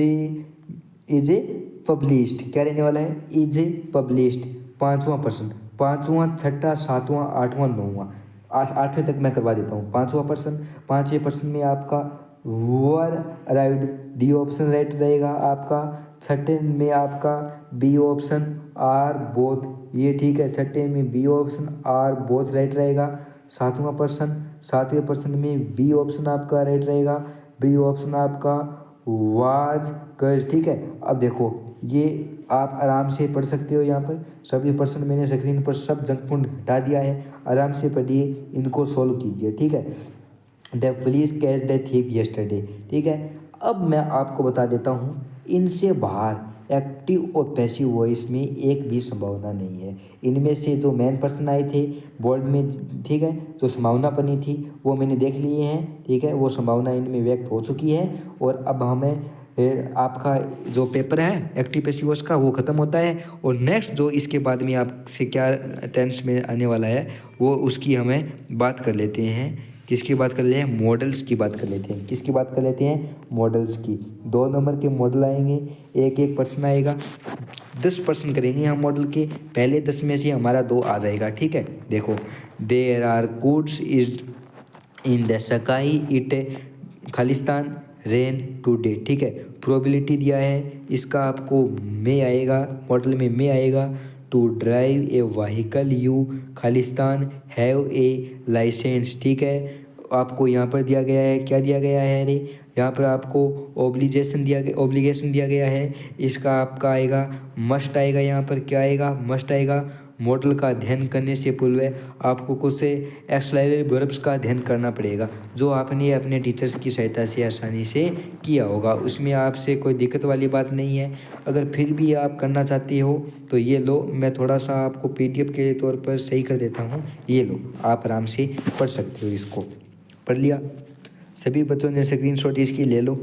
ए पब्लिश्ड। क्या रहने वाला है? Is a published. पांचवा प्रश्न, पांचवा, छठा, सातवां, आठवां, नौवां, आठवें तक मैं करवा देता हूँ। पांचवा प्रश्न, पांचवें प्रश्न में आपका वर अराइव्ड, डी ऑप्शन राइट रहेगा आपका। छठे में आपका बी ऑप्शन आर बोथ, ये ठीक है। छठे में B option are both right रहेगा। सातवां प्रश्न, सातवें प्रश्न में बी ऑप्शन आपका राइट रहेगा। बी ऑप्शन आपका वाज कज, ठीक है। अब देखो ये आप आराम से पढ़ सकते हो, यहाँ पर सभी प्रश्न मैंने स्क्रीन पर सब जंक फूड हटा दिया है, आराम से पढ़िए, इनको सॉल्व कीजिए, ठीक है। The police catch the thief yesterday, ठीक है। अब मैं आपको बता देता हूँ, इनसे बाहर एक्टिव और पैसिव वॉइस में एक भी संभावना नहीं है। इनमें से जो मेन पर्सन आए थे बोर्ड में, ठीक है, जो संभावना बनी थी वो मैंने देख लिए हैं, ठीक है। वो संभावना इनमें व्यक्त हो चुकी है, और अब हमें आपका जो पेपर है एक्टिव पैसिव वॉइस का वो ख़त्म होता है, और नेक्स्ट जो इसके बाद में आपसे क्या टेंस में आने वाला है वो उसकी हमें बात कर लेते हैं। किसकी बात कर लेते हैं? मॉडल्स की बात कर लेते हैं। किसकी बात कर लेते हैं? मॉडल्स की। 2 नंबर के मॉडल आएंगे, एक एक पर्सन आएगा, 10 पर्सन करेंगे हम मॉडल के। पहले 10 में से हमारा 2 आ जाएगा, ठीक है। देखो, there are goods is in the sky it खालिस्तान रेन टुडे, ठीक है। प्रोबेबिलिटी दिया है, इसका आपको में आएगा, मॉडल में आएगा। To drive a vehicle you खालिस्तान हैव ए लाइसेंस, ठीक है। आपको यहाँ पर दिया गया है, क्या दिया गया है रे, यहाँ पर आपको ओब्लिगेशन दिया गया है। इसका आपका आएगा मस्ट आएगा, यहाँ पर क्या आएगा? मस्ट आएगा। मॉडल का अध्ययन करने से पूर्व आपको कुछ एक्सलाइलरी वर्ब्स का अध्ययन करना पड़ेगा, जो आपने अपने टीचर्स की सहायता से आसानी से किया होगा। उसमें आपसे कोई दिक्कत वाली बात नहीं है। अगर फिर भी आप करना चाहते हो तो ये लो, मैं थोड़ा सा आपको PDF के तौर पर सही कर देता हूँ, ये लो, आप आराम से पढ़ सकते हो। इसको पढ़ लिया? सभी बच्चों ने स्क्रीनशॉट इसकी ले लो।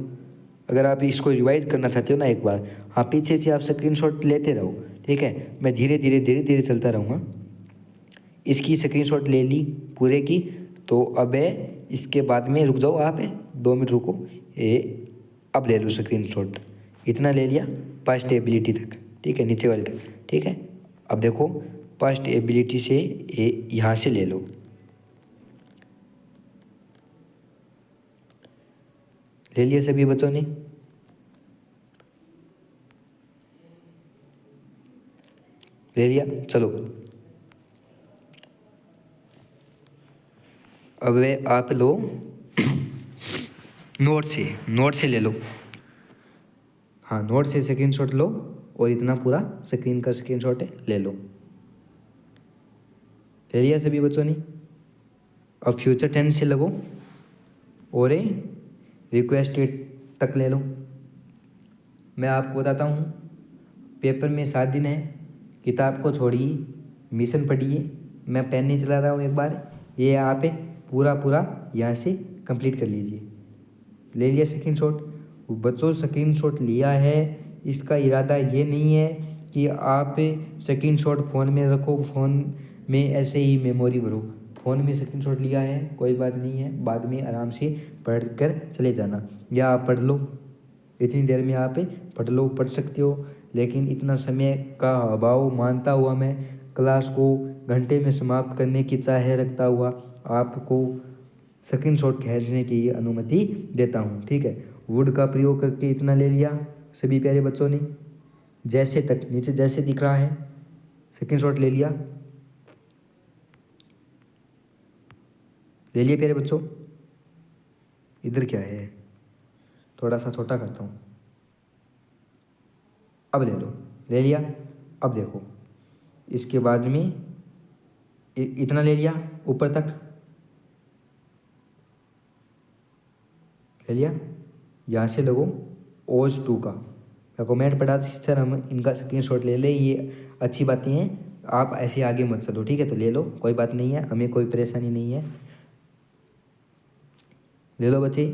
अगर आप इसको रिवाइज करना चाहते हो ना एक बार, हाँ, पीछे से आप स्क्रीनशॉट लेते रहो, ठीक है। मैं धीरे धीरे चलता रहूँगा। इसकी स्क्रीनशॉट ले ली पूरे की, तो अब इसके बाद में रुक जाओ, आप 2 मिनट रुको, अब ले लो स्क्रीनशॉट। इतना ले लिया पास्ट एबिलिटी तक, ठीक है, नीचे वाले तक, ठीक है। अब देखो पास्ट एबिलिटी से यहाँ से ले लो, ले लिया सभी बच्चों ने? ले लिया? चलो अब आप लो नोट से ले लो, हाँ, नोट से स्क्रीनशॉट लो, और इतना पूरा स्क्रीन का स्क्रीनशॉट है, ले लो। ले लिया सभी बच्चों ने? अब फ्यूचर टेंस से लगो, और रिक्वेस्टेड तक ले लो। मैं आपको बताता हूँ, पेपर में 7 दिन है, किताब को छोड़िए, मिशन पढ़िए। मैं पेन नहीं चला रहा हूँ, एक बार ये आप पूरा यहाँ से कंप्लीट कर लीजिए। ले लिया स्क्रीनशॉट? बच्चों स्क्रीनशॉट लिया है, इसका इरादा ये नहीं है कि आप स्क्रीनशॉट फ़ोन में रखो, फ़ोन में ऐसे ही मेमोरी भरो। फ़ोन में स्क्रीनशॉट लिया है, कोई बात नहीं है, बाद में आराम से पढ़ कर चले जाना, या आप पढ़ लो, इतनी देर में आप पढ़ लो, पढ़ सकते हो। लेकिन इतना समय का अभाव मानता हुआ मैं क्लास को घंटे में समाप्त करने की चाह रखता हुआ आपको स्क्रीनशॉट खींचने की अनुमति देता हूँ, ठीक है। वुड का प्रयोग करके इतना ले लिया सभी प्यारे बच्चों ने, जैसे तक नीचे जैसे दिख रहा है, स्क्रीनशॉट ले लिया। ले लिए प्यारे बच्चों? इधर क्या है, थोड़ा सा छोटा करता हूँ। अब ले लो, ले लिया। अब देखो इसके बाद में इतना ले लिया, ऊपर तक ले लिया। यहाँ से लगो OH2 का। मैं कमेंट पढ़ा सर हम इनका स्क्रीनशॉट ले लें, ये अच्छी बातें हैं, आप ऐसे आगे मत चलो, ठीक है? तो ले लो, कोई बात नहीं है, हमें कोई परेशानी नहीं है। ले लो बच्चे,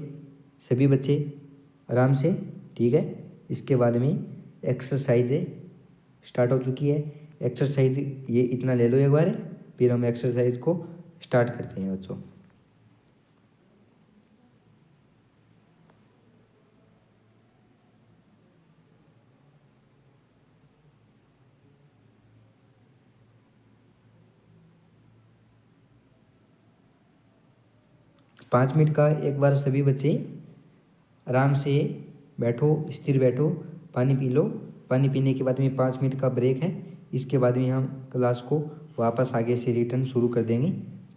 सभी बच्चे आराम से, ठीक है? इसके बाद में एक्सरसाइज स्टार्ट हो चुकी है। एक्सरसाइज ये इतना ले लो एक बार, फिर हम एक्सरसाइज को स्टार्ट करते हैं बच्चों। पाँच मिनट का एक बार सभी बच्चे आराम से बैठो, स्थिर बैठो, पानी पी लो। पानी पीने के बाद में 5 मिनट का ब्रेक है। इसके बाद में हम क्लास को वापस आगे से रिटर्न शुरू कर देंगे।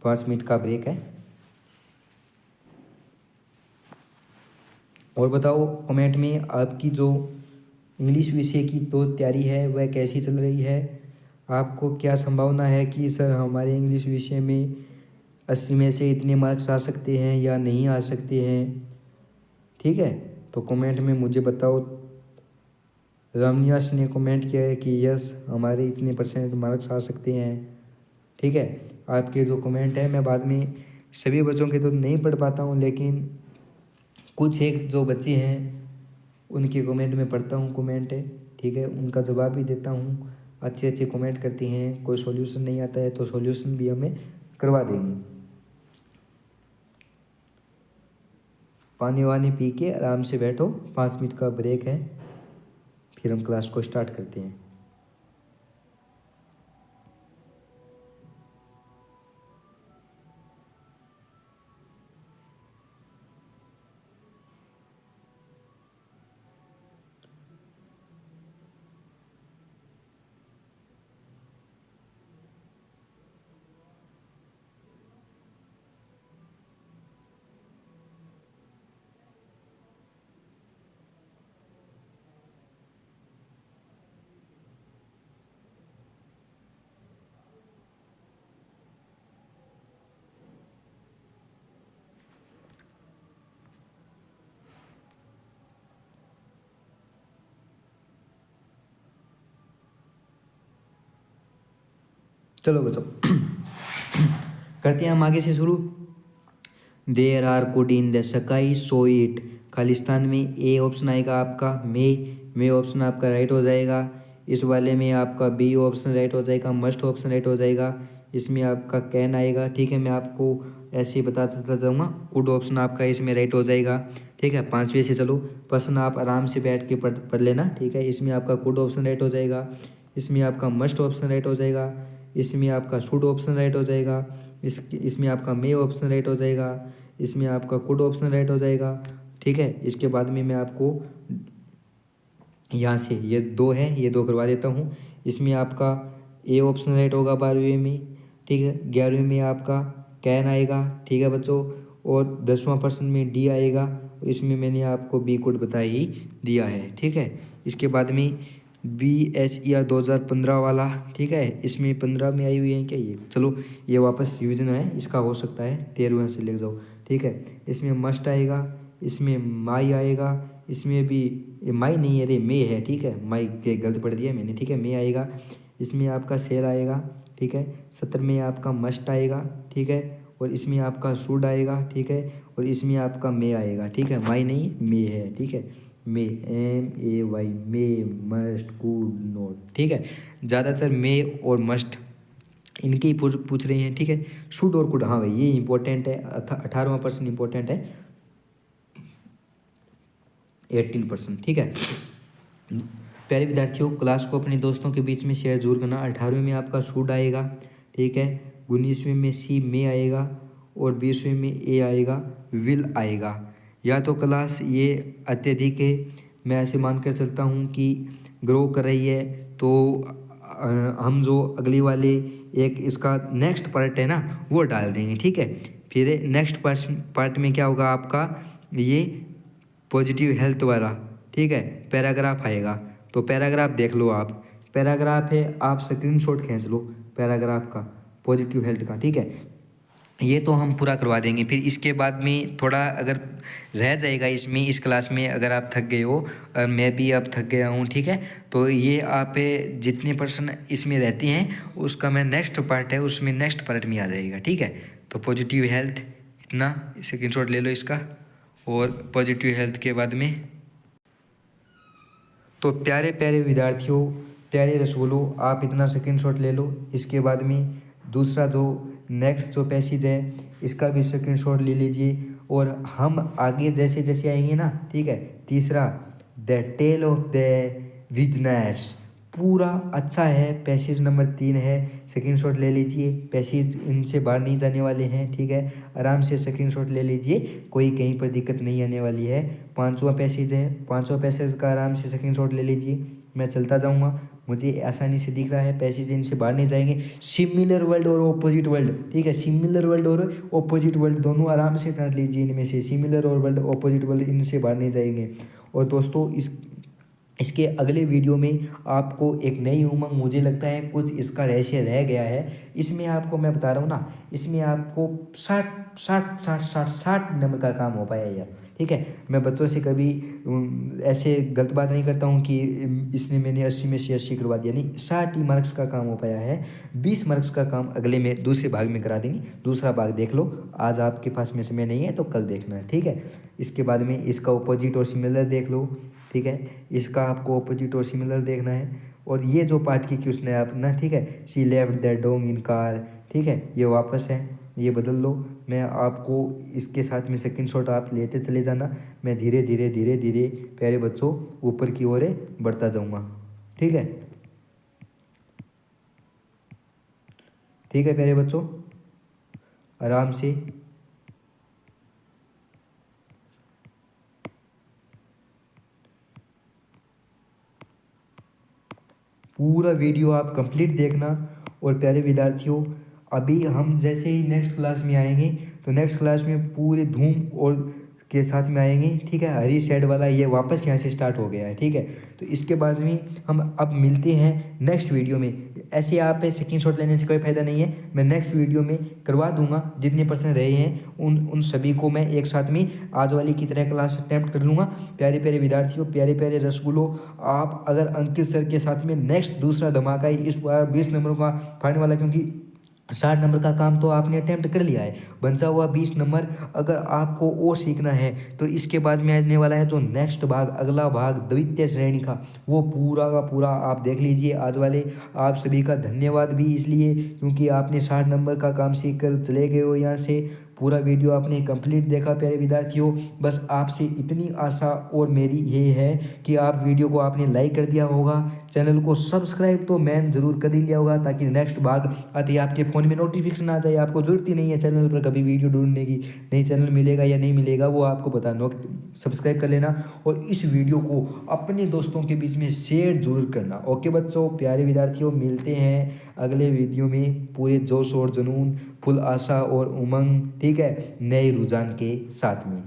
5 मिनट का ब्रेक है। और बताओ कमेंट में आपकी जो इंग्लिश विषय की तो तैयारी है वह कैसी चल रही है? आपको क्या संभावना है कि सर हमारे इंग्लिश विषय में 80 में से इतने मार्क्स आ सकते हैं या नहीं आ सकते हैं? ठीक है, तो कमेंट में मुझे बताओ। रामनिवास ने कमेंट किया है कि यस हमारे इतने % मार्क्स आ सकते हैं। ठीक है, आपके जो कमेंट है मैं बाद में सभी बच्चों के तो नहीं पढ़ पाता हूँ, लेकिन कुछ एक जो बच्चे हैं उनके कमेंट में पढ़ता हूँ कमेंट है, ठीक है, उनका जवाब भी देता हूँ। अच्छे अच्छे कमेंट करते हैं, कोई सॉल्यूशन नहीं आता है तो सॉल्यूशन भी हमें करवा देंगे। पानी वानी पी के आराम से बैठो, 5 मिनट का ब्रेक है, फिर हम क्लास को स्टार्ट करते हैं। चलो बच्चों करते हैं हम आगे से शुरू। There are good in the sky so it, खालिस्तान में ए ऑप्शन आएगा आपका, मे ऑप्शन आपका राइट हो जाएगा। इस वाले में आपका बी ऑप्शन राइट हो जाएगा, मस्ट ऑप्शन राइट हो जाएगा। इसमें आपका कैन आएगा, ठीक है, मैं आपको ऐसे ही बताता जाऊँगा। गुड ऑप्शन आपका इसमें राइट हो जाएगा, ठीक है। 5वें से चलो, प्रश्न आप आराम से बैठ के पढ़ लेना, ठीक है। इसमें आपका गुड ऑप्शन राइट हो जाएगा, इसमें आपका मस्ट ऑप्शन राइट हो जाएगा, इसमें आपका शुड ऑप्शन राइट हो जाएगा, इसमें आपका मे ऑप्शन राइट हो जाएगा, इसमें आपका कुड ऑप्शन राइट हो जाएगा, ठीक है। इसके बाद में मैं आपको यहाँ से ये 2 है, ये 2 करवा देता हूँ। इसमें आपका ए ऑप्शन राइट होगा 12वें में, ठीक है। 11वें में आपका कैन आएगा, ठीक है बच्चों। और 10वां प्रश्न में डी आएगा। इसमें मैंने आपको बी कोड बता ही दिया है, ठीक है। इसके बाद में BSER 2015 वाला, ठीक है, इसमें 15 में आई हुई है क्या ये? चलो ये वापस रिविजन है, इसका हो सकता है 13वें से ले जाओ, ठीक है। इसमें मस्ट आएगा, इसमें माई आएगा, इसमें भी माई नहीं है रे, मे है, ठीक है, माई के गलत पढ़ दिया मैंने, ठीक है, मे आएगा। इसमें आपका सेल आएगा, ठीक है। 17 में आपका मस्ट आएगा, ठीक है। और इसमें आपका शुड आएगा, ठीक है। और इसमें आपका मे आएगा, ठीक है, माई नहीं मे है, ठीक है। मे MAY, may, must, could, not, ठीक है। ज़्यादातर मे और मस्ट इनके ही पूछ रहे हैं, ठीक है। शुड और कुड, हाँ भाई ये इंपॉर्टेंट है, 18वां प्रश्न इंपॉर्टेंट है, 18%, ठीक है। प्यारे विद्यार्थियों, क्लास को अपने दोस्तों के बीच में शेयर जरूर करना। 18वें में आपका शुड आएगा, ठीक है। 19वें में सी मे आएगा, और 20वें में ए आएगा, विल आएगा। या तो क्लास ये अत्यधिक है, मैं ऐसे मानकर चलता हूँ कि ग्रो कर रही है, तो हम जो अगली वाले एक इसका नेक्स्ट पार्ट है ना वो डाल देंगे, ठीक है। फिर नेक्स्ट पार्ट में क्या होगा आपका, ये पॉजिटिव हेल्थ वाला, ठीक है, पैराग्राफ आएगा। तो पैराग्राफ देख लो आप, पैराग्राफ है, आप स्क्रीनशॉट खींच लो पैराग्राफ का, पॉजिटिव हेल्थ का, ठीक है। ये तो हम पूरा करवा देंगे। फिर इसके बाद में थोड़ा अगर रह जाएगा इसमें, इस क्लास में अगर आप थक गए हो और मैं भी अब थक गया हूँ, ठीक है, तो ये आप जितने पर्सन इसमें रहते हैं उसका मैं नेक्स्ट पार्ट है उसमें नेक्स्ट पार्ट में आ जाएगा, ठीक है। तो पॉजिटिव हेल्थ इतना स्क्रीनशॉट ले लो इसका, और पॉजिटिव हेल्थ के बाद में, तो प्यारे प्यारे विद्यार्थियों, प्यारे रसूलों, आप इतना स्क्रीनशॉट ले लो। इसके बाद में दूसरा जो नेक्स्ट जो पैसेज है इसका भी स्क्रीनशॉट ले लीजिए, और हम आगे जैसे जैसे आएंगे ना, ठीक है। तीसरा the tale of the business, पूरा अच्छा है, पैसेज नंबर 3 है, स्क्रीनशॉट ले लीजिए। पैसेज इनसे बाहर नहीं जाने वाले हैं, ठीक है, आराम से स्क्रीनशॉट ले लीजिए, कोई कहीं पर दिक्कत नहीं आने वाली है। 5वां पैसेज है, 5वां पैसेज का आराम से स्क्रीनशॉट ले लीजिए। मैं चलता जाऊँगा, मुझे आसानी से दिख रहा है, पैसेज इनसे बाहर नहीं जाएंगे। सिमिलर वर्ल्ड और ऑपोजिट वर्ल्ड, ठीक है, सिमिलर वर्ल्ड और ऑपोजिट वर्ल्ड दोनों आराम से जान लीजिए, इनमें से सिमिलर और वर्ल्ड ऑपोजिट वर्ल्ड इनसे बाहर नहीं जाएंगे। और दोस्तों इसके अगले वीडियो में आपको एक नई उमंग, मुझे लगता है कुछ इसका रहस्य रह गया है। इसमें आपको मैं बता रहा हूँ ना, इसमें आपको 60 नंबर का काम हो पाया यार, ठीक है। मैं बच्चों से कभी ऐसे गलत बात नहीं करता हूँ कि इसने मैंने 80 में से 80 करवा दिया, नहीं, 60 ही मार्क्स का काम हो पाया है। 20 मार्क्स का काम अगले में दूसरे भाग में करा देंगे। दूसरा भाग देख लो, आज आपके पास में समय नहीं है तो कल देखना है, ठीक है। इसके बाद में इसका ऑपोजिट और सिमिलर देख लो, ठीक है, इसका आपको ऑपोजिट और सिमिलर देखना है। और ये जो पार्ट की क्वेश्चन है अपना, ठीक है, she left that dog in car, ठीक है, ये वापस है, ये बदल लो। मैं आपको इसके साथ में स्क्रीनशॉट आप लेते चले जाना, मैं धीरे धीरे धीरे धीरे प्यारे बच्चों ऊपर की ओर बढ़ता जाऊँगा, ठीक है, ठीक है प्यारे बच्चों, आराम से। पूरा वीडियो आप कंप्लीट देखना। और प्यारे विद्यार्थियों, अभी हम जैसे ही नेक्स्ट क्लास में आएंगे तो नेक्स्ट क्लास में पूरे धूम और के साथ में आएंगे, ठीक है। हरी शेड वाला ये वापस यहाँ से स्टार्ट हो गया है, ठीक है। तो इसके बाद में हम अब मिलते हैं नेक्स्ट वीडियो में। ऐसे आप स्क्रीनशॉट लेने से कोई फ़ायदा नहीं है, मैं नेक्स्ट वीडियो में करवा दूंगा। जितने पर्सन रहे हैं उन सभी को मैं एक साथ में आज वाली की तरह क्लास अटेम्प्ट कर लूँगा। प्यारे प्यारे विद्यार्थियों, प्यारे प्यारे रसगुल्लों, आप अगर अंकित सर के साथ में नेक्स्ट दूसरा धमाका इस बार 20 नंबरों का फाड़ने वाला, क्योंकि 60 नंबर का काम तो आपने अटेम्प्ट कर लिया है, बचा हुआ 20 नंबर अगर आपको और सीखना है तो इसके बाद में आने वाला है जो नेक्स्ट भाग, अगला भाग द्वितीय श्रेणी का, वो पूरा का पूरा आप देख लीजिए आज वाले। आप सभी का धन्यवाद भी इसलिए क्योंकि आपने 60 नंबर का काम सीख कर चले गए हो यहाँ से। पूरा वीडियो आपने कंप्लीट देखा प्यारे विद्यार्थियों। बस आपसे इतनी आशा और मेरी ये है कि आप वीडियो को आपने लाइक कर दिया होगा, चैनल को सब्सक्राइब तो मैम जरूर कर ही लिया होगा, ताकि नेक्स्ट भाग आते ही आपके फ़ोन में नोटिफिकेशन आ जाए। आपको जरूरत ही नहीं है चैनल पर कभी वीडियो ढूंढने की, नहीं चैनल मिलेगा या नहीं मिलेगा वो आपको पता, सब्सक्राइब कर लेना और इस वीडियो को अपने दोस्तों के बीच में शेयर जरूर करना। ओके बच्चों, प्यारे विद्यार्थियों, मिलते हैं अगले वीडियो में पूरे जोश और जुनून, फुल आशा और उमंग, ठीक है, नए रुझान के साथ में।